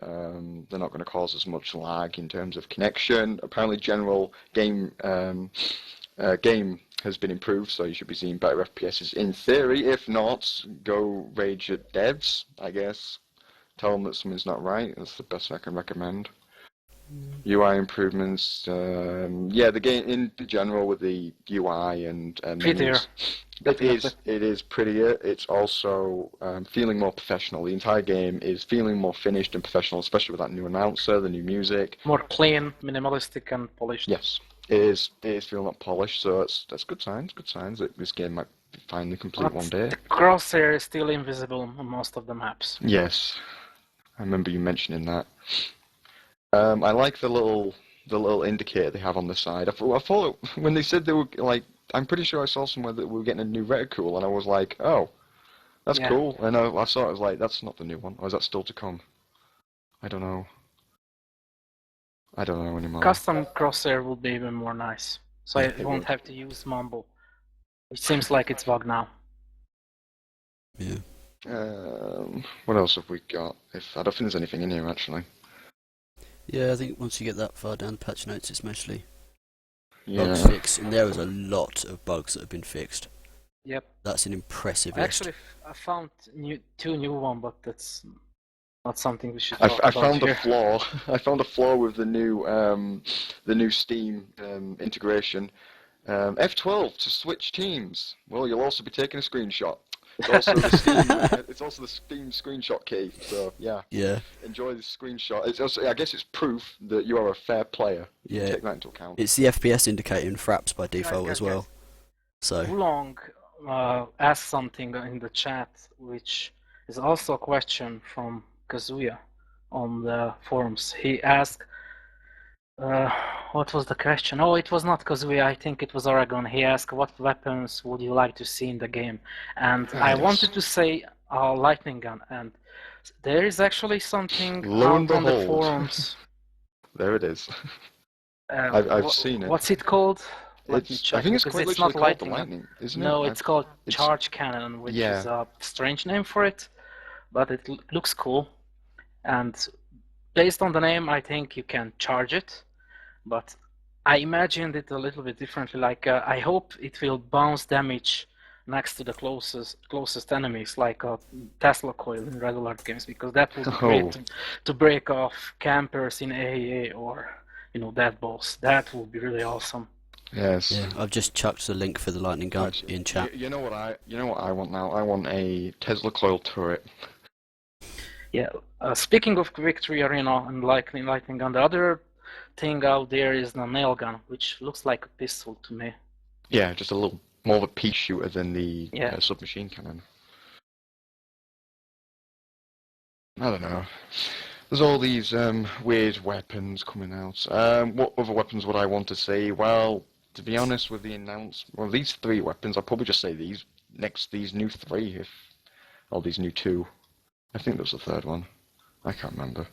not going to cause as much lag in terms of connection. Apparently general game has been improved, so you should be seeing better FPSs in theory. If not, go rage at devs, I guess. Tell them that something's not right. That's the best I can recommend. UI improvements, the game in general with the UI and Prettier. It is prettier. It's also feeling more professional. The entire game is feeling more finished and professional, especially with that new announcer, the new music. More clean, minimalistic, and polished. Yes, it is feeling up polished. So that's good signs. Good signs that this game might be finally complete one day. The crosshair is still invisible on most of the maps. Yes, I remember you mentioning that. I like the little indicator they have on the side. I thought when they said they were like, I'm pretty sure I saw somewhere that we were getting a new reticle, and I was like, oh, that's cool. And I saw it, I was like, that's not the new one, or is that still to come? I don't know. I don't know anymore. Custom crosshair will be even more nice, so I won't have to use Mumble. It seems like it's bugged now. Yeah. What else have we got? I don't think there's anything in here actually. Yeah, I think once you get that far down the patch notes, it's mostly Yeah. bugs fixed, and there is a lot of bugs that have been fixed. Yep. That's an impressive list. Actually, I found two new ones, but that's not something we should talk I about found here. a flaw. I found a flaw with the new Steam integration. F12 to switch teams. Well, you'll also be taking a screenshot. It's also the Steam screenshot key. So yeah. Yeah. Enjoy the screenshot. It's also, I guess it's proof that you are a fair player. Yeah. Take that into account. It's the FPS indicator in Fraps by default as well. So. Wulong asked something in the chat, which is also a question from Kazuya on the forums. He asked, what was the question? Oh, it was not Kazuya, I think it was Aragon. He asked, what weapons would you like to see in the game? And I wanted to say lightning gun, and there is actually something Lo and out on the behold. forums. There it is. I've seen it. What's it called? Let me I check, think it's because quite it's literally not called the lightning. lightning, isn't it? No, it's called it's charge cannon, which is yeah. a strange name for it, but it looks cool. And based on the name, I think you can charge it, but I imagined it a little bit differently. Like I hope it will bounce damage next to the closest enemies, like a Tesla coil in regular games, because that would be Oh, great to break off campers in AAA or dead boss. That would be really awesome. yes. Yeah, I've just chucked the link for the lightning gun Actually, in chat. you know what I want now? I want a Tesla coil turret. Yeah. Speaking of Victory Arena and lightning gun, the other thing out there is the nail gun, which looks like a pistol to me. Yeah, just a little more of a pea shooter than the Yeah. submachine cannon. I don't know. There's all these weird weapons coming out. What other weapons would I want to see? Well, to be honest, with the these 3 weapons, I'll probably just say these new 3, or these new 2. I think there was a 3rd one. I can't remember.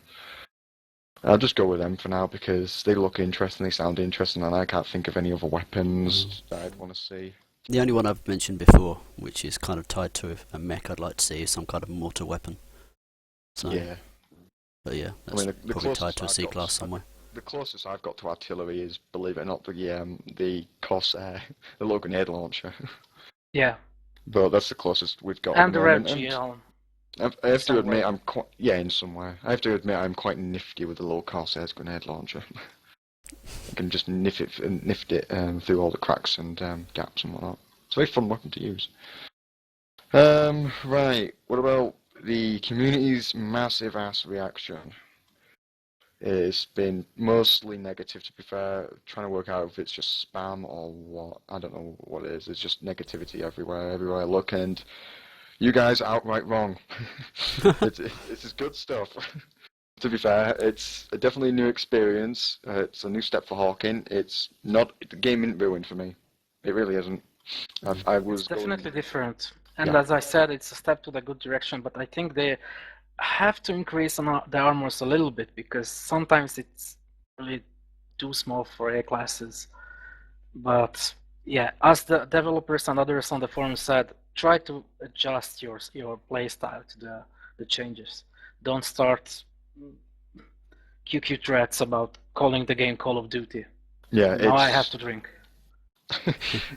I'll just go with them for now because they look interesting, they sound interesting, and I can't think of any other weapons that I'd want to see. The only one I've mentioned before, which is kind of tied to a mech I'd like to see, is some kind of mortar weapon. So, Yeah. but yeah, that's probably tied to a C-Class somewhere. The closest I've got to artillery is, believe it or not, the Corsair, the little grenade launcher. Yeah. But that's the closest we've got. And the moment. RevGL. I have to admit, somewhere. in somewhere. I have to admit, I'm quite nifty with the little Corsair's grenade launcher. I can just nift it through all the cracks and gaps and whatnot. It's a very fun weapon to use. Right. What about the community's massive ass reaction? It's been mostly negative, to be fair. Trying to work out if it's just spam or what. I don't know what it is. It's just negativity everywhere I look, and you guys are outright wrong. It's good stuff. To be fair, it's definitely a new experience. It's a new step for Hawken. The game isn't ruined for me. It really isn't. It's definitely different. And as I said, it's a step to the good direction, but I think they have to increase on the armors a little bit, because sometimes it's really too small for A classes. But yeah, as the developers and others on the forum said, try to adjust your playstyle to the changes. Don't start QQ threats about calling the game Call of Duty. Yeah, now I have to drink.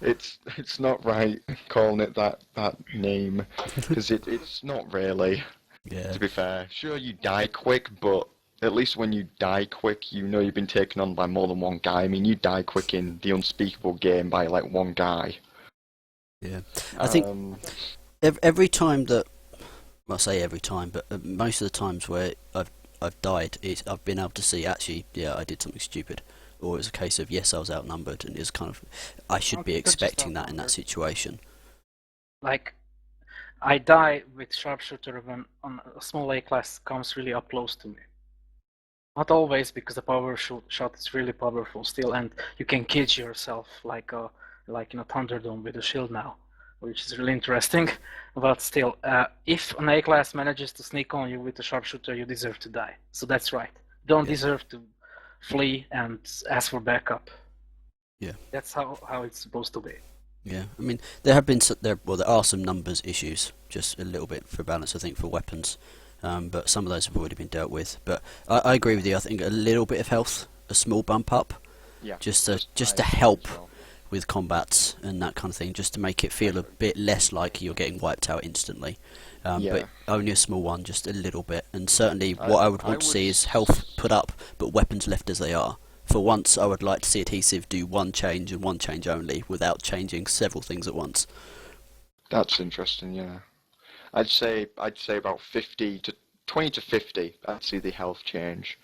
It's not right calling it that name, because it's not really. Yeah. To be fair, sure, you die quick, but at least when you die quick, you know you've been taken on by more than one guy. I mean, you die quick in the Unspeakable game by like one guy. Yeah, I think every time that, well, I say every time, but most of the times where I've died, I've been able to see actually, yeah, I did something stupid, or it's a case of yes, I was outnumbered, and it's kind of I should be expecting that in that situation. Like, I die with sharpshooter when on a small A class comes really up close to me. Not always, because the power shot is really powerful still, and you can cage yourself like in a Thunderdome with a shield now, which is really interesting. But still, if an A class manages to sneak on you with a sharpshooter, you deserve to die. So that's right. You don't deserve to flee and ask for backup. Yeah. That's how it's supposed to be. Yeah, I mean, there are some numbers issues, just a little bit for balance, I think, for weapons, but some of those have already been dealt with. But I agree with you. I think a little bit of health, a small bump up, just to help with combats and that kind of thing, just to make it feel a bit less like you're getting wiped out instantly. But only a small one, just a little bit. And certainly, what I would want to see is health put up, but weapons left as they are. For once, I would like to see Adhesive do one change and one change only, without changing several things at once. That's interesting, yeah. I'd say about 20 to 50. I'd see the health change.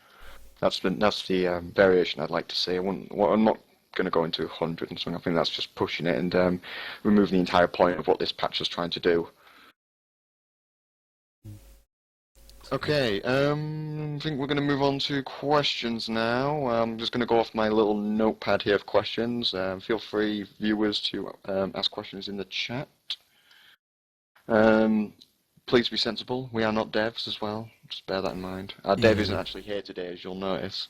That's the variation I'd like to see. I'm not going to go into 100 and something. I think that's just pushing it and removing the entire point of what this patch was trying to do. Okay, I think we're going to move on to questions now. I'm just going to go off my little notepad here of questions. Feel free, viewers, to ask questions in the chat. Please be sensible. We are not devs as well. Just bear that in mind. Our dev isn't actually here today, as you'll notice.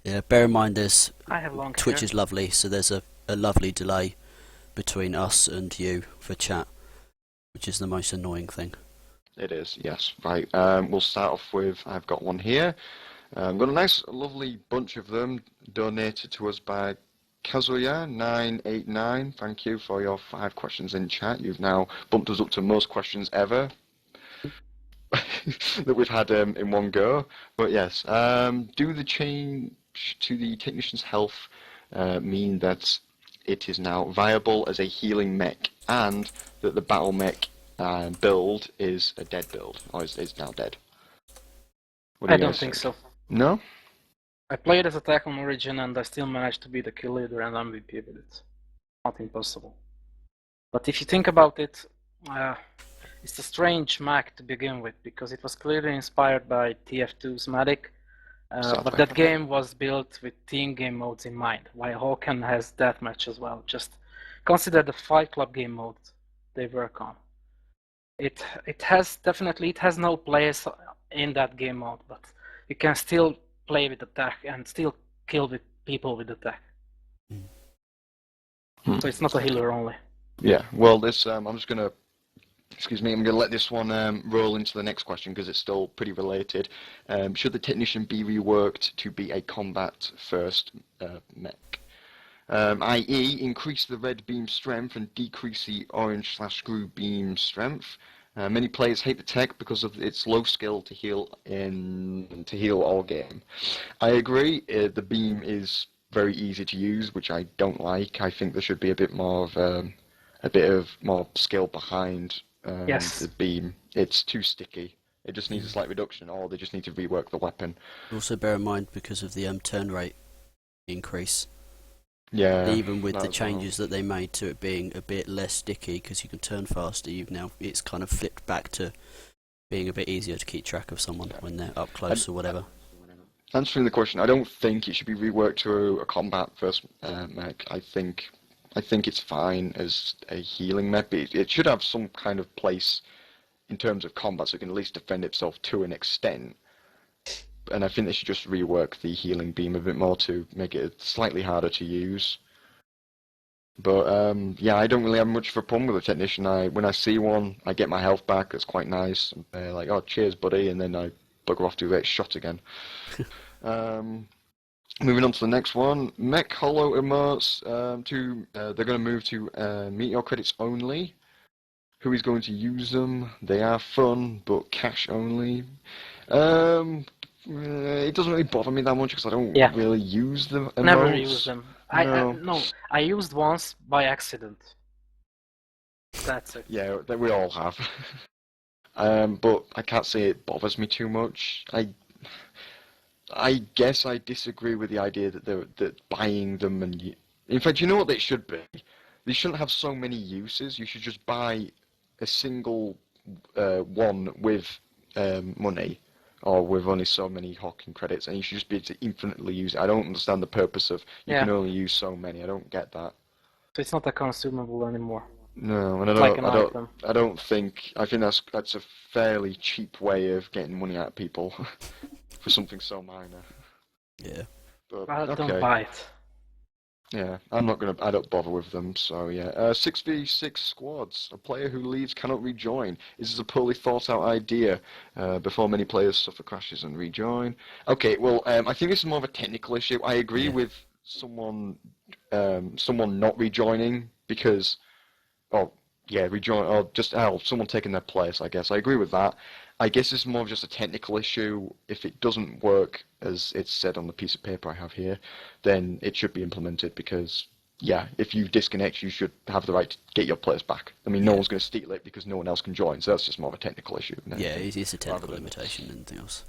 Yeah, bear in mind there's I have long Twitch hair. is lovely, so there's a lovely delay between us and you for chat, which is the most annoying thing. It is, yes. Right, we'll start off with, I've got one here. Got a nice, lovely bunch of them donated to us by Kazuya989. Thank you for your 5 questions in chat. You've now bumped us up to most questions ever that we've had in one go. But yes, do the change to the technician's health mean that it is now viable as a healing mech, and that the battle mech build is a dead build, or is now dead? What do I you don't guys think so. No? I played as Attack on Origin and I still managed to be the kill leader and MVP with it. Not impossible. But if you think about it, it's a strange mech to begin with, because it was clearly inspired by TF2's Medic, but that game was built with team game modes in mind, while Hawken has deathmatch as well. Just consider the Fight Club game mode they work on. It has no place in that game mode, but you can still play with attack and still kill with people with attack. So it's not a healer only. Yeah, well, this, I'm just going to, excuse me, I'm going to let this one roll into the next question because it's still pretty related. Should the technician be reworked to be a combat-first mech? I.e., increase the red beam strength and decrease the orange/screw beam strength. Many players hate the tech because of its low skill to heal all game. I agree. The beam is very easy to use, which I don't like. I think there should be a bit more more skill behind Yes. the beam. It's too sticky. It just needs a slight reduction, or they just need to rework the weapon. Also bear in mind, because of the turn rate increase, Yeah. even with the that's all. changes that they made to it being a bit less sticky because you can turn faster, it's kind of flipped back to being a bit easier to keep track of someone when they're up close or whatever. Answering the question, I don't think it should be reworked to a combat first mech. I think it's fine as a healing mech. It should have some kind of place in terms of combat, so it can at least defend itself to an extent. And I think they should just rework the healing beam a bit more to make it slightly harder to use. But yeah, I don't really have much of a problem with a technician. When I see one, I get my health back. It's quite nice. They're like, "Oh, cheers, buddy," and then I bugger off to get shot again. Moving on to the next one, mech hollow emotes. They're going to move to meteor credits only. Who is going to use them? They are fun, but cash only. It doesn't really bother me that much because I don't really use the emotes. Never use them. No. I used once by accident. That's it. Yeah, that we all have. But I can't say it bothers me too much. I guess I disagree with the idea that buying them in fact, you know what they should be? They shouldn't have so many uses. You should just buy a single one with money, or with only so many Hawken credits, and you should just be able to infinitely use it. I don't understand the purpose of you can only use so many. I don't get that. So it's not a consumable anymore. No, and I think that's a fairly cheap way of getting money out of people for something so minor. Yeah. But Don't buy it. Yeah, I don't bother with them, so yeah. 6v6 squads. A player who leaves cannot rejoin. This is a poorly thought out idea. Before many players suffer crashes and rejoin. Okay, well, I think this is more of a technical issue. I agree with someone not rejoining because, rejoin, or just someone taking their place, I guess. I agree with that. I guess it's more of just a technical issue. If it doesn't work as it's said on the piece of paper I have here, then it should be implemented because, if you disconnect, you should have the right to get your place back. I mean, no one's going to steal it because no one else can join, so that's just more of a technical issue. Yeah, it's a technical limitation and anything else.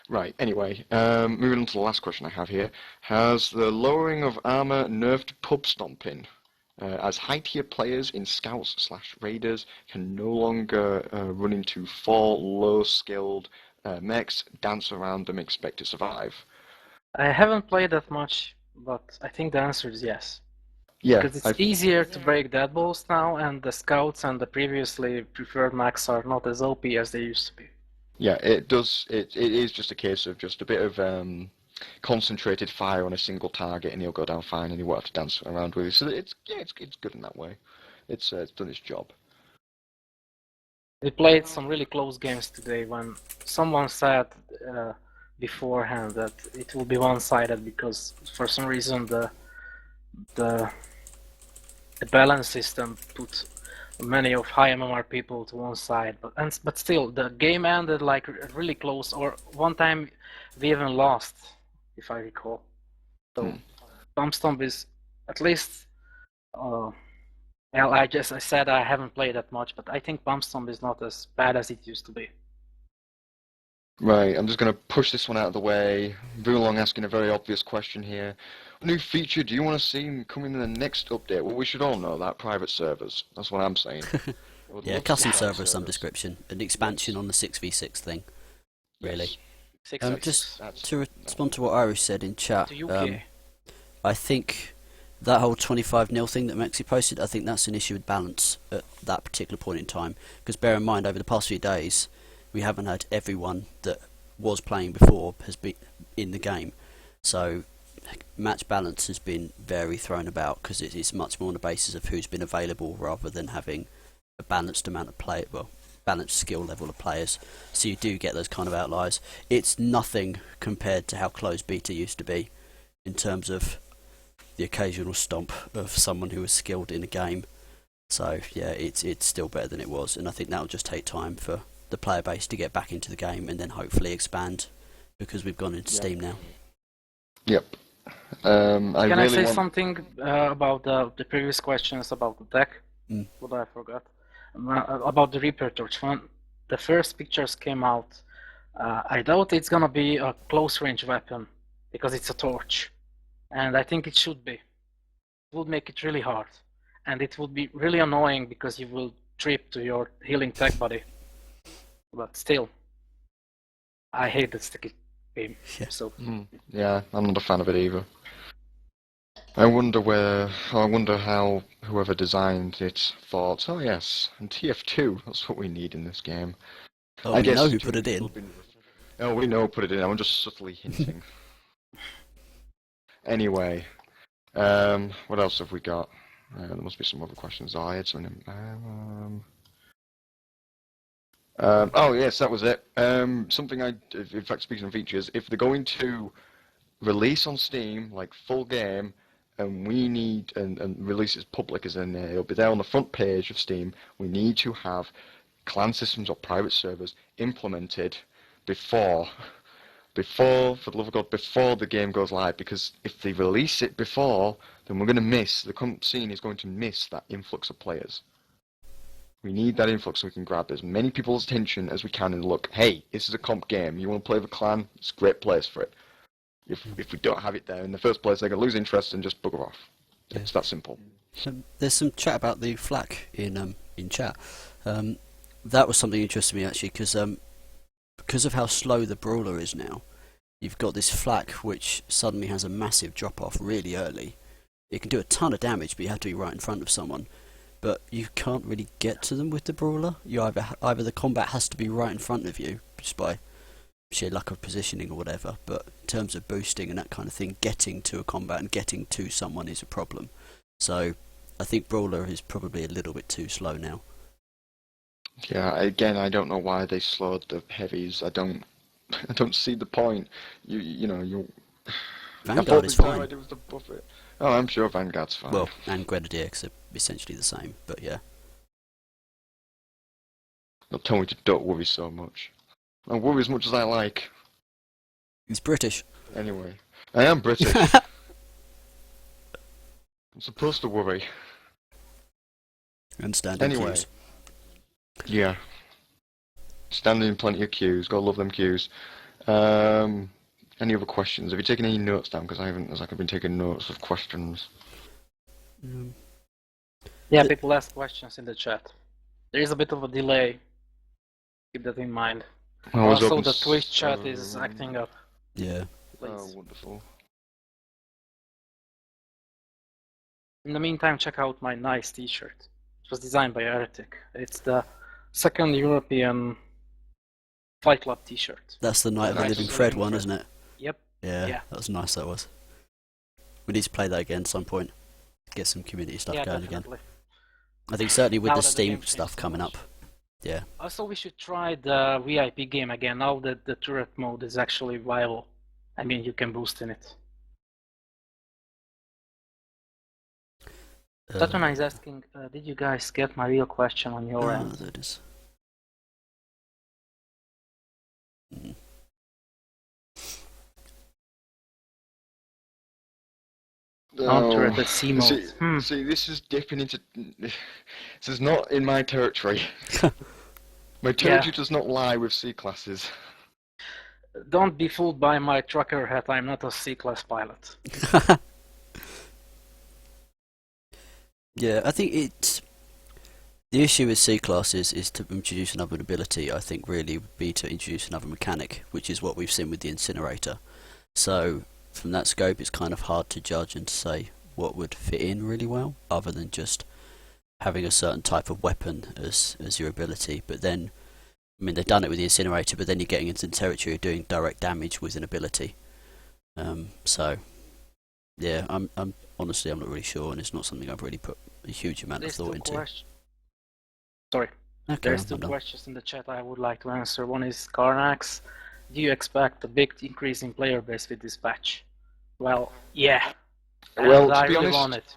Right, anyway, moving on to the last question I have here. Has the lowering of armor nerfed pub stomping? As high-tier players in Scouts/Raiders can no longer run into 4 low-skilled mechs, dance around them, expect to survive. I haven't played that much, but I think the answer is yes. Yeah, because it's easier to break deadballs now, and the Scouts and the previously preferred mechs are not as OP as they used to be. Yeah, it does. It is just a case of just a bit of concentrated fire on a single target, and he'll go down fine, and he won't have to dance around with it. So it's good in that way. It's done its job. We played some really close games today when someone said beforehand that it will be one-sided because for some reason the balance system put many of high MMR people to one side, but still the game ended like really close. Or one time we even lost, if I recall. So Bump Stomp is at least. Well, I said I haven't played that much, but I think Bump Stomp is not as bad as it used to be. Right, I'm just going to push this one out of the way. Vulong asking a very obvious question here. What new feature do you want to see coming in the next update? Well, we should all know that. Private servers. That's what I'm saying. Yeah, custom server of some description. An expansion on the 6v6 thing. Really. Yes. Just to respond to what Irish said in chat, To UK. I think that whole 25-0 thing that Mexi posted, I think that's an issue with balance at that particular point in time. Because bear in mind, over the past few days, we haven't had everyone that was playing before has been in the game. So match balance has been very thrown about because it's much more on the basis of who's been available rather than having a balanced amount of play, well, balanced skill level of players. So you do get those kind of outliers. It's nothing compared to how close beta used to be in terms of the occasional stomp of someone who was skilled in a game. So yeah, it's still better than it was, and I think that'll just take time for the player base to get back into the game and then hopefully expand because we've gone into Steam now. Yep. Can I say something about the previous questions about the tech? What I forgot about the Reaper torch. When the first pictures came out, I doubt it's gonna be a close range weapon because it's a torch. And I think it should be. It would make it really hard. And it would be really annoying because you will trip to your healing tech body. But still, I hate the sticky beam. Yeah. So yeah, I'm not a fan of it either. I wonder how whoever designed it thought, oh yes, and TF2, that's what we need in this game. Oh, I know who put it in. Oh, we know who put it in, I'm just subtly hinting. Anyway, what else have we got? There must be some other questions. Oh, I had something. Oh yes, that was it. Something in fact, speaking of features, if they're going to release on Steam, like full game, and we need, and release it public, as in it'll be there on the front page of Steam, we need to have clan systems or private servers implemented before, for the love of God, before the game goes live, because if they release it before, then we're going to miss, the current scene is going to miss that influx of players. We need that influx so we can grab as many people's attention as we can and look, hey, this is a comp game, you want to play with a clan, it's a great place for it. If we don't have it there in the first place, they're going to lose interest and just bugger off. Yeah. It's that simple. There's some chat about the flak in chat. That was something interesting to me actually, because of how slow the brawler is now. You've got this flak which suddenly has a massive drop off really early. It can do a ton of damage, but you have to be right in front of someone. But you can't really get to them with the brawler. You either the combat has to be right in front of you, just by sheer lack of positioning or whatever. But in terms of boosting and that kind of thing, getting to a combat and getting to someone is a problem. So I think brawler is probably a little bit too slow now. Yeah, again, I don't know why they slowed the heavies. I don't see the point. You Vanguard is fine. It was to buff it. Oh, I'm sure Vanguard's fine. Well, and Grenadier are essentially the same, but yeah. Don't tell me to don't worry so much. I worry as much as I like. He's British. Anyway, I am British. I'm supposed to worry. And standing Anyway. queues. Yeah. Standing in plenty of queues. Gotta love them queues. Any other questions? Have you taken any notes down? Because I haven't. It's like I've been taking notes of questions. yeah, people ask questions in the chat. There is a bit of a delay. Keep that in mind. Also, the Twitch chat is acting up. Yeah. Please. Oh, wonderful. In the meantime, check out my nice T-shirt. It was designed by Heretic. It's the second European Fight Club T-shirt. That's the Night of the Living Fred one, isn't it? Yep. Yeah. That was nice. That was. We need to play that again at some point. Get some community stuff Yeah, going definitely. again. I think certainly with Now the that the game Steam changed stuff so coming much. up. Yeah. Also, we should try the VIP game again, now that the turret mode is actually viable. I mean, you can boost in it. Tatuna is asking, did you guys get my real question on your end? There it is. Non-turreted C mode. See, this is dipping into. This is not in my territory. My territory does not lie with C-classes. Don't be fooled by my trucker hat, I'm not a C-class pilot. Yeah, I think it's... The issue with C-classes is to introduce another ability, I think really would be to introduce another mechanic, which is what we've seen with the Incinerator. So, from that scope, it's kind of hard to judge and to say what would fit in really well, other than just having a certain type of weapon as your ability. But then, I mean, they've done it with the Incinerator, but then you're getting into the territory of doing direct damage with an ability. So, yeah, I'm honestly, I'm not really sure, and it's not something I've really put a huge amount of thought into. Sorry. Okay, There's two questions in the chat I would like to answer. One is Karnax. Do you expect a big increase in player base with this patch? Well, yeah. Well, and to I be really honest, want it.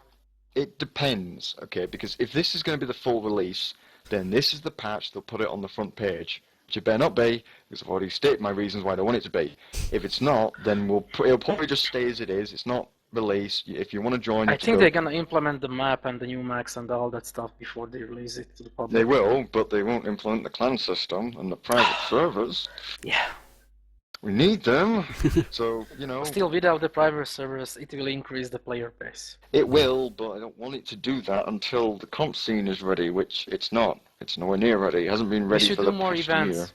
It depends, okay? Because if this is going to be the full release, then this is the patch. They'll put it on the front page, which it better not be, because I've already stated my reasons why I want it to be. If it's not, then it'll probably just stay as it is. It's not released. If you want to join, I think they're gonna implement the map and the new max and all that stuff before they release it to the public. They will, but they won't implement the clan system and the private servers. Yeah. We need them. So, you know. Still, without the private servers, it will increase the player base. It will, but I don't want it to do that until the comp scene is ready, which it's not. It's nowhere near ready. It hasn't been ready for the past year. We should do more events,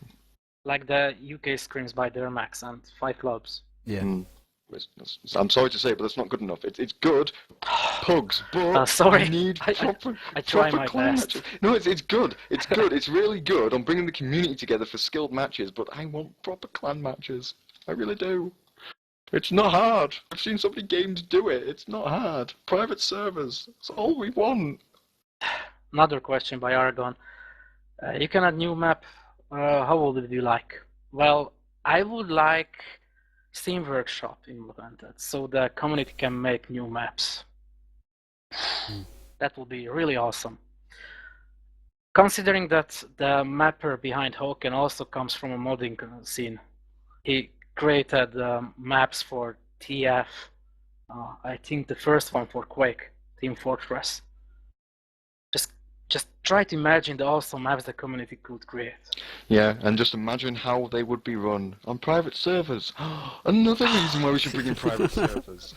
like the UK scrims by Dermax and 5 clubs. Yeah. I'm sorry to say, but that's not good enough. It's good, pugs, but sorry. I need proper, I try proper my clan best. matches. No, it's good. It's good. It's really good on bringing the community together for skilled matches, but I want proper clan matches. I really do. It's not hard. I've seen so many games do it. It's not hard. Private servers. That's all we want. Another question by Aragon. You can add new map. How would you like? Well, I would like Steam Workshop implemented so the community can make new maps. That would be really awesome. Considering that the mapper behind Hawken also comes from a modding scene. He created maps for TF. I think the first one for Quake, Team Fortress. Just try to imagine the awesome maps the community could create. Yeah, and just imagine how they would be run on private servers. Another reason why we should bring in private servers.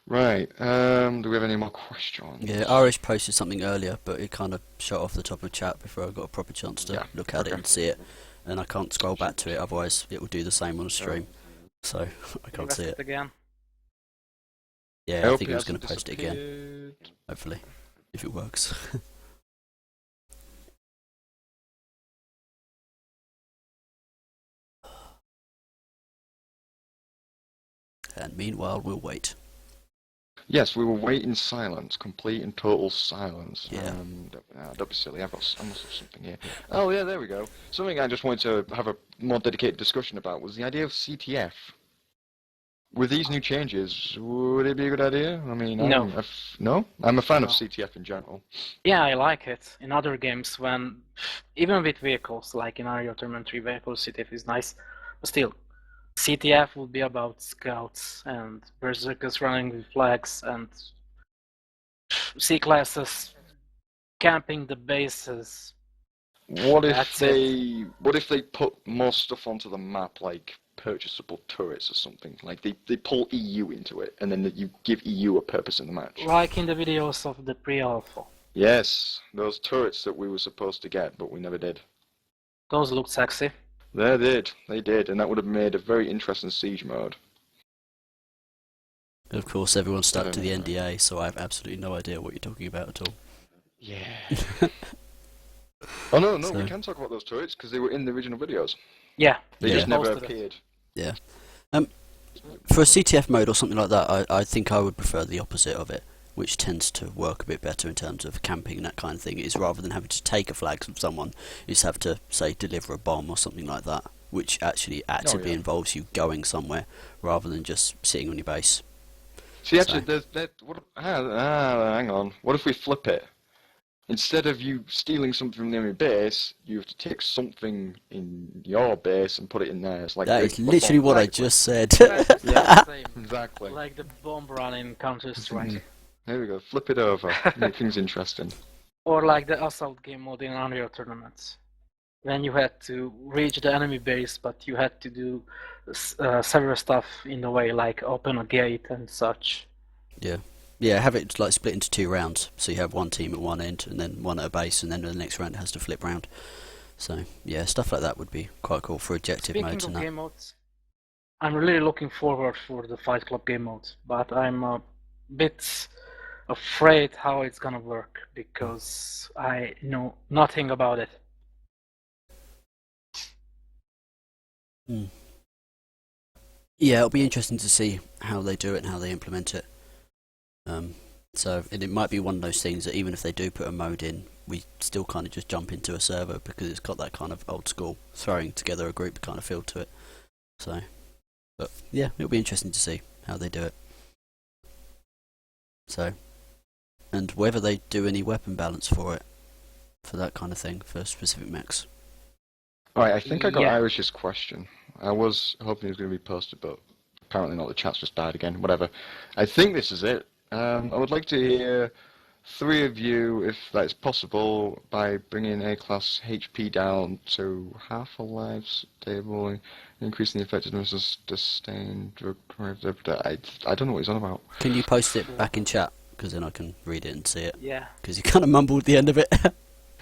Right, do we have any more questions? Yeah, Irish posted something earlier, but it kind of shot off the top of chat before I got a proper chance to look at it and see it. And I can't scroll back to it, otherwise it will do the same on stream. So, I can't see it. Again. Yeah, I think I was going to post it again. Hopefully, if it works. And meanwhile, we'll wait. Yes, we will wait in silence, complete and total silence. Yeah. Don't be silly, I must have something here. Oh yeah, there we go. Something I just wanted to have a more dedicated discussion about was the idea of CTF. With these new changes, would it be a good idea? I mean, no. I'm a fan of CTF in general. Yeah, I like it. In other games, even with vehicles, like in Ario Tournament 3 vehicles, CTF is nice. But still, CTF would be about scouts and berserkers running with flags and C-classes camping the bases. What if they put more stuff onto the map, like purchasable turrets or something? Like they pull EU into it, and then you give EU a purpose in the match. Like in the videos of the pre-alpha. Yes, those turrets that we were supposed to get, but we never did. Those looked sexy. They did, and that would have made a very interesting siege mode. Of course, everyone's stuck to the NDA, so I have absolutely no idea what you're talking about at all. Yeah. Oh no, we So- can talk about those turrets because they were in the original videos. Yeah, They Yeah. just never posted it. appeared. Yeah. For a CTF mode or something like that, I think I would prefer the opposite of it, which tends to work a bit better in terms of camping and that kind of thing. Is rather than having to take a flag from someone, is have to, say, deliver a bomb or something like that, which actually actively yeah. involves you going somewhere rather than just sitting on your base. See, So- actually, hang on. What if we flip it? Instead of you stealing something from the enemy base, you have to take something in your base and put it in theirs. Like That the is literally bomb. what I Exactly. just said. That's the same. Exactly. Like the bomb run in Counter-Strike. There we go. Flip it over. Make things interesting. Or like the assault game mode in Unreal tournaments. When you had to reach the enemy base, but you had to do several stuff in the way, like open a gate and such. Yeah, have it like split into 2 rounds, so you have one team at one end and then one at a base, and then the next round it has to flip round. So yeah, stuff like that would be quite cool for objective Speaking modes of and that. game modes, I'm really looking forward for the Fight Club game mode, but I'm a bit afraid how it's gonna work because I know nothing about it. Yeah, it'll be interesting to see how they do it and how they implement it. So and it might be one of those things that even if they do put a mode in, we still kind of just jump into a server because it's got that kind of old school throwing together a group kind of feel to it. So, but yeah, it'll be interesting to see how they do it. So, and whether they do any weapon balance for it, for that kind of thing, for specific mechs. Alright, I think I got Yeah. Irish's question. I was hoping it was going to be posted, but apparently not. The chat's just died again. Whatever. I think this is it. I would like to hear 3 of you, if that's possible, by bringing A-class HP down to half a life stable, increasing the effectiveness of sustained. I don't know what he's on about. Can you post it back in chat? Because then I can read it and see it. Yeah. Because you kind of mumbled the end of it.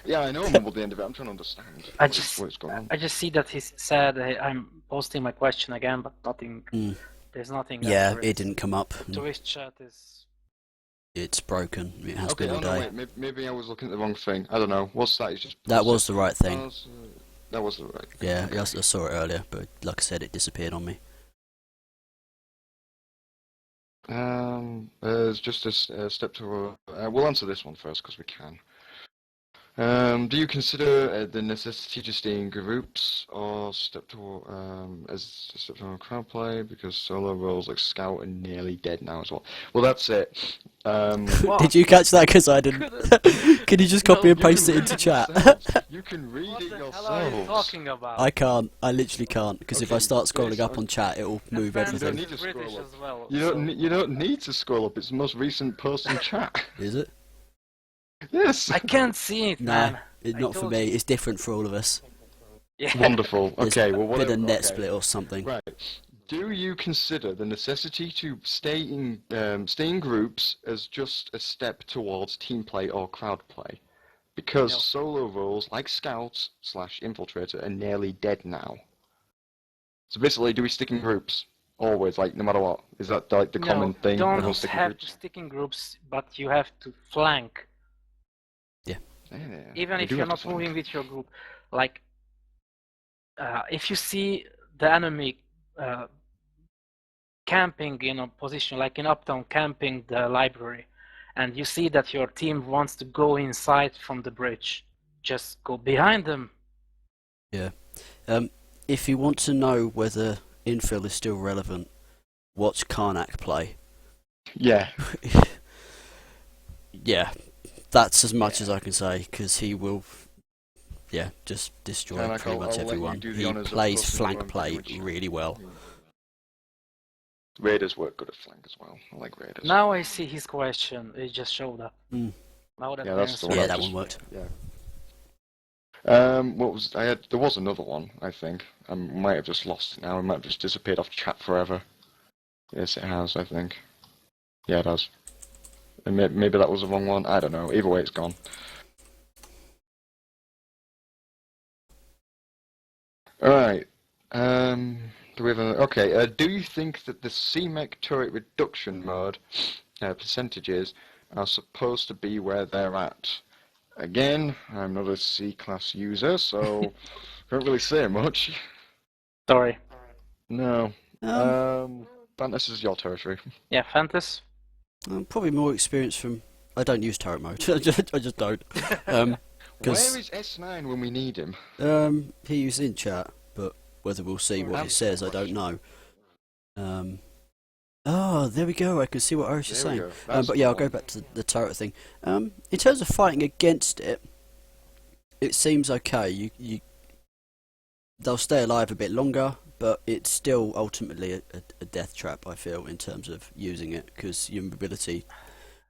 Yeah, I know I'm at the end of it. I'm trying to understand what is going on. I just see that he said I'm posting my question again, but nothing. Mm. There's nothing. Yeah, after it didn't come up. Twitch chat is. It's broken. It has Okay, been all no, day. wait, maybe I was looking at the wrong thing. I don't know. What's that? It's just That was the right thing. That was the right thing. Yeah, Okay. I saw it earlier, but like I said, it disappeared on me. There's just a step to. We'll answer this one first because we can. Do you consider the necessity to stay in groups or step to as a step to crowd play because solo roles like scout are nearly dead now as well? Well, that's it. Wow. Did you catch that? Because I didn't. Can you just copy No, and you paste can it into read chat? yourselves. You can read What it the hell are you yourselves. talking about? I can't. I literally can't. Because if I Okay, start scrolling yes, up on chat, it'll move And You don't everything. need to British scroll up. as well. You so- don't. You don't need to scroll up. It's the most recent post in chat. Is it? Yes. I can't see it, No, man. it's I not for told me. you. It's different for all of us. Yeah. Wonderful. There's Okay. a Well, bit whatever. of net okay. split or something. Right. Do you consider the necessity to stay in groups as just a step towards team play or crowd play? Because No. solo roles like scouts / infiltrator are nearly dead now. So basically, do we stick in groups always, like no matter what? Is that like the common thing? Don't Everyone stick in have groups? to stick in groups, but you have to flank. Yeah, Even we if do you're have to not flank. moving with your group. Like, if you see the enemy camping in a position, like in Uptown, camping the library, and you see that your team wants to go inside from the bridge, just go behind them. If you want to know whether infill is still relevant, watch Karnak play. Yeah. Yeah, that's as much as I can say, because he will, just destroy Karnak, pretty much I'll let you everyone. do the He honours of plays posting flank your own play video in really well. Raiders work good at flank as well. I like Raiders. Now I see his question. It just showed up. Mm. Now that Yeah, that's answer. the one. Yeah, I that just- one worked. Yeah. What was I had? There was another one. I think I might have just lost it now. It might have just disappeared off chat forever. Yes, it has. I think. Yeah, it has. And maybe that was the wrong one. I don't know. Either way, it's gone. All right. Do we have a, okay? Do you think that the C-Mech turret reduction mode percentages are supposed to be where they're at? again, I'm not a C-Class user, so can't really say much. Sorry. No. Um, Fantas is your territory. Yeah, Fantas. Probably more experience from. I don't use turret mode. I just don't. Where Because is S9 when we need him? he's in chat, but whether we'll see what he says, I don't know. Oh, there we go. I can see what Irish is There we saying. go. That's But the yeah, I'll one. go back to the turret thing. In terms of fighting against it, it seems okay. They'll stay alive a bit longer, but it's still ultimately a death trap, I feel, in terms of using it, because your mobility,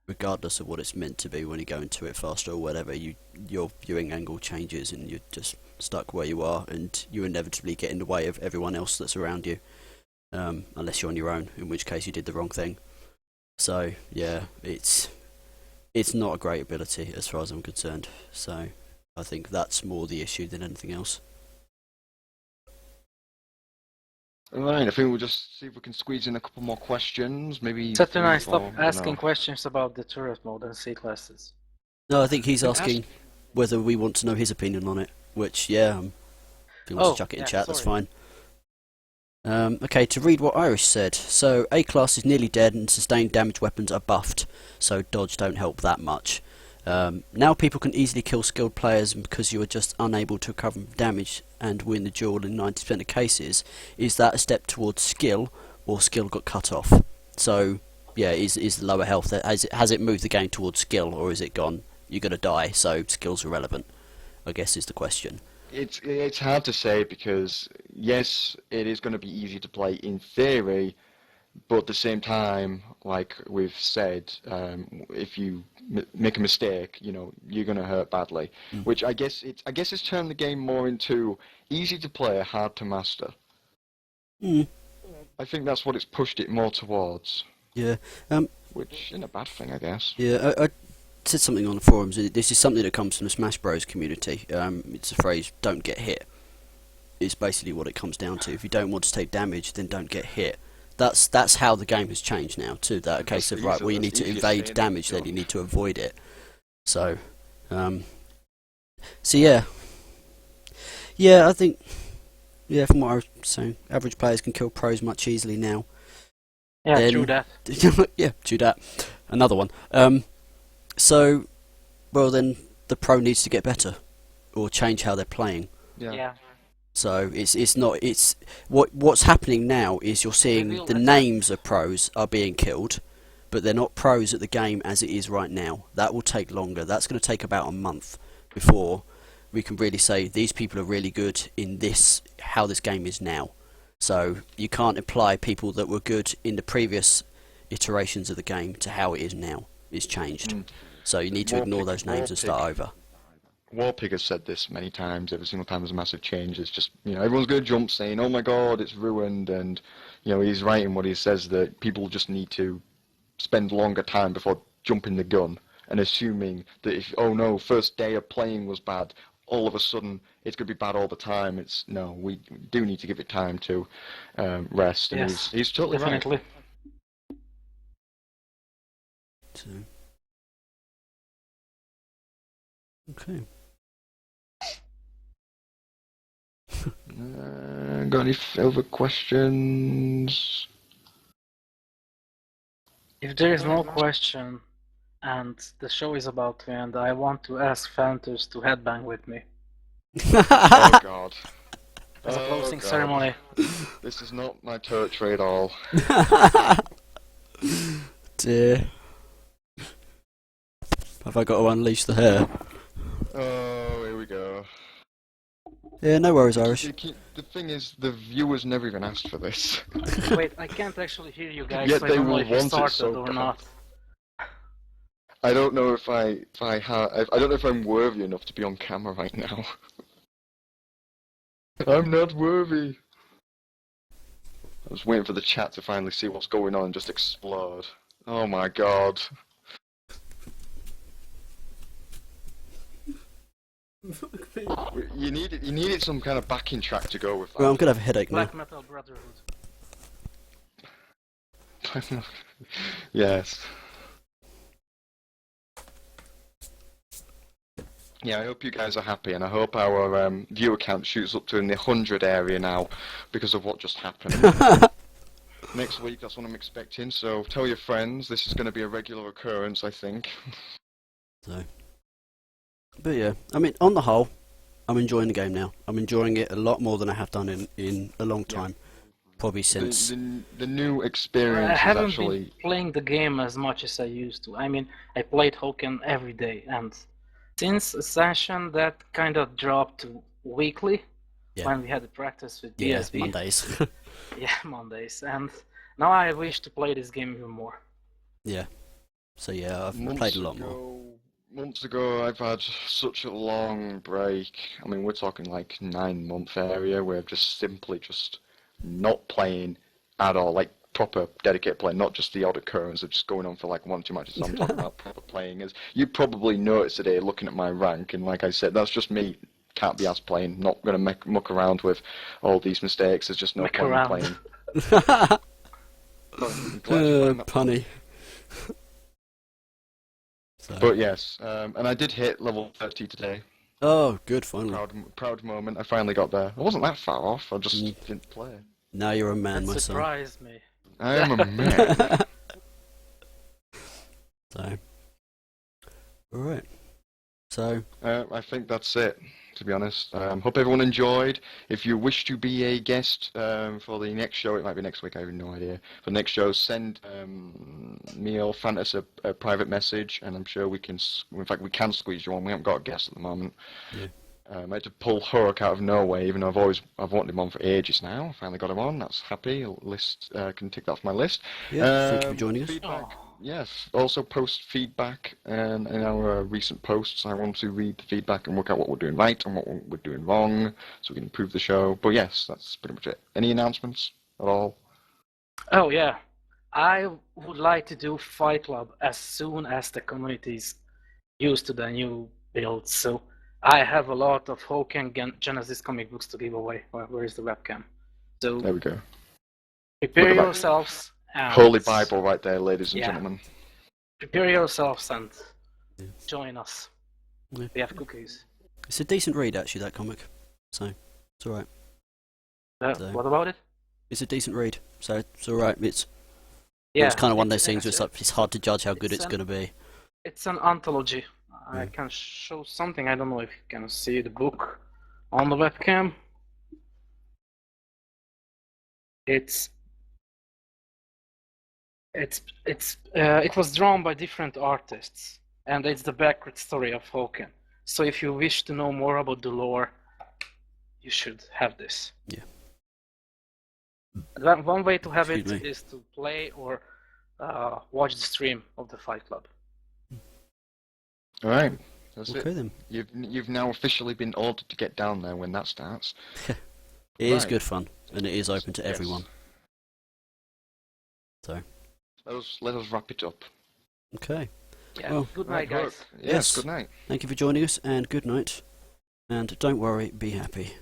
regardless of what it's meant to be when you go into it faster or whatever, your viewing angle changes and you're just stuck where you are, and you inevitably get in the way of everyone else that's around you, unless you're on your own, in which case you did the wrong thing. So yeah, it's not a great ability as far as I'm concerned. So I think that's more the issue than anything else. Right, I think we'll just see if we can squeeze in a couple more questions. Maybe. Saturn, I 3, stop 4, asking no. questions about the turret mode and C-classes. No, I think he's Been asking whether we want to know his opinion on it. Which, yeah, if he wants to chuck it in chat, that's fine. Okay, to read what Irish said. So, A-Class is nearly dead and sustained damage weapons are buffed, so dodge don't help that much. Now people can easily kill skilled players because you are just unable to recover from damage and win the duel in 90% of cases. Is that a step towards skill, or skill got cut off? So, yeah, is lower health, has it moved the game towards skill, or is it gone, you're going to die, so skill's irrelevant, I guess is the question. It's hard to say because, yes, it is going to be easy to play in theory, but at the same time, like we've said, if you make a mistake, you're going to hurt badly. Which I guess it's turned the game more into easy to play, hard to master. I think that's what it's pushed it more towards. Yeah. Which isn't a bad thing, I guess. Yeah, I said something on the forums. This is something that comes from the Smash Bros community. It's a phrase, don't get hit. It's basically what it comes down to. If you don't want to take damage, then don't get hit. That's how the game has changed now, too. That a case of, right, well, you need to evade damage, then you need to avoid it. So yeah. Yeah, I think, yeah, from what I was saying, average players can kill pros much easily now. Yeah, Then- true that. Yeah, true that. Another one. So, well, then the pro needs to get better, or change how they're playing. Yeah. So what's happening now is you're seeing Reveal the attack. names of pros are being killed, but they're not pros at the game as it is right now. That will take longer. That's going to take about a month before we can really say these people are really good in this, how this game is now. So you can't apply people that were good in the previous iterations of the game to how it is now. It's changed. So you need to ignore those names and start over. Warpig has said this many times. Every single time there's a massive change, it's just, everyone's going to jump saying, oh my god, it's ruined, and, he's right in what he says, that people just need to spend longer time before jumping the gun and assuming that if, oh no, first day of playing was bad, all of a sudden it's going to be bad all the time. No, we do need to give it time to rest, and Yes, he's totally definitely. right. So. Okay. Got any further questions? If there is no question and the show is about to end, I want to ask Fantus to headbang with me Oh god. as a closing God. ceremony. This is not my territory at all. Dear. Have I got to unleash the hair? Oh, here we go. Yeah, no worries, Irish. The thing is, the viewers never even asked for this. Wait, I can't actually hear you guys. Yet I they don't know will if you want it started so or bad. not. I don't know if I don't know if I'm worthy enough to be on camera right now. I'm not worthy. I was waiting for the chat to finally see what's going on and just explode. Oh my god. You needed some kind of backing track to go with that. Well, I'm gonna have a headache now. Black Metal Brotherhood. Yes. Yeah, I hope you guys are happy, and I hope our viewer count shoots up to in the 100 area now because of what just happened. Next week, that's what I'm expecting, so tell your friends, this is going to be a regular occurrence, I think. So, but yeah, I mean, on the whole, I'm enjoying the game now. I'm enjoying it a lot more than I have done in a long time. Probably since... The new experience I is haven't actually... been playing the game as much as I used to. I mean, I played Hawken every day, and since Ascension, that kind of dropped to weekly when we had the practice with BSB. Mondays. Yeah, Mondays. And now I wish to play this game even more. Yeah. So yeah, I've played a lot more. Months ago, I've had such a long break. I mean, we're talking like 9-month area where I've just simply just not playing at all, like proper dedicated play, not just the odd occurrence of just going on for like 1 or 2 matches. I'm talking about proper playing. As you probably noticed today, looking at my rank, and like I said, that's just me. Can't be asked playing. Not going to muck around with all these mistakes. There's just no point in playing. Punny. So. But yes, and I did hit level 30 today. Oh, good, finally. Proud moment. I finally got there. I wasn't that far off. I just didn't play. Now you're a man, my That son. surprised me. I am a man. So, alright. So, I think that's it, to be honest. Hope everyone enjoyed. If you wish to be a guest for the next show, it might be next week, I have no idea. For the next show, send me or Fantas a private message, and I'm sure we can, in fact, we can squeeze you on. We haven't got a guest at the moment. yeah. I had to pull Hurk out of nowhere, even though I've wanted him on for ages now. I finally got him on. That's happy. List can tick that off my list. Yeah, thank you for joining us. Feedback. Yes. Also post feedback in our recent posts. I want to read the feedback and work out what we're doing right and what we're doing wrong, so we can improve the show. But yes, that's pretty much it. Any announcements at all? Oh yeah, I would like to do Fight Club as soon as the community is used to the new builds. So I have a lot of Hawken Genesis comic books to give away. Where is the webcam? So There we go. prepare yourselves. And Holy Bible right there, ladies and gentlemen. Prepare yourselves and join us. Yeah. We have cookies. It's a decent read, actually, that comic. So, it's alright. What about it? It's a decent read, so it's alright. It's Yeah, kind of one of those things where it's hard to judge how good it's going to be. It's an anthology. I can show something. I don't know if you can see the book on the webcam. It was drawn by different artists, and it's the background story of Hawken. So if you wish to know more about the lore, you should have this. Yeah. One way to have it is to play or watch the stream of the Fight Club. All right, that's okay, it. Then. You've now officially been ordered to get down there when that starts. It is good fun, and it is open to everyone. So. Let us wrap it up. Okay. Yeah. Well, good night, guys. Yes, good night. Thank you for joining us, and good night. And don't worry, be happy.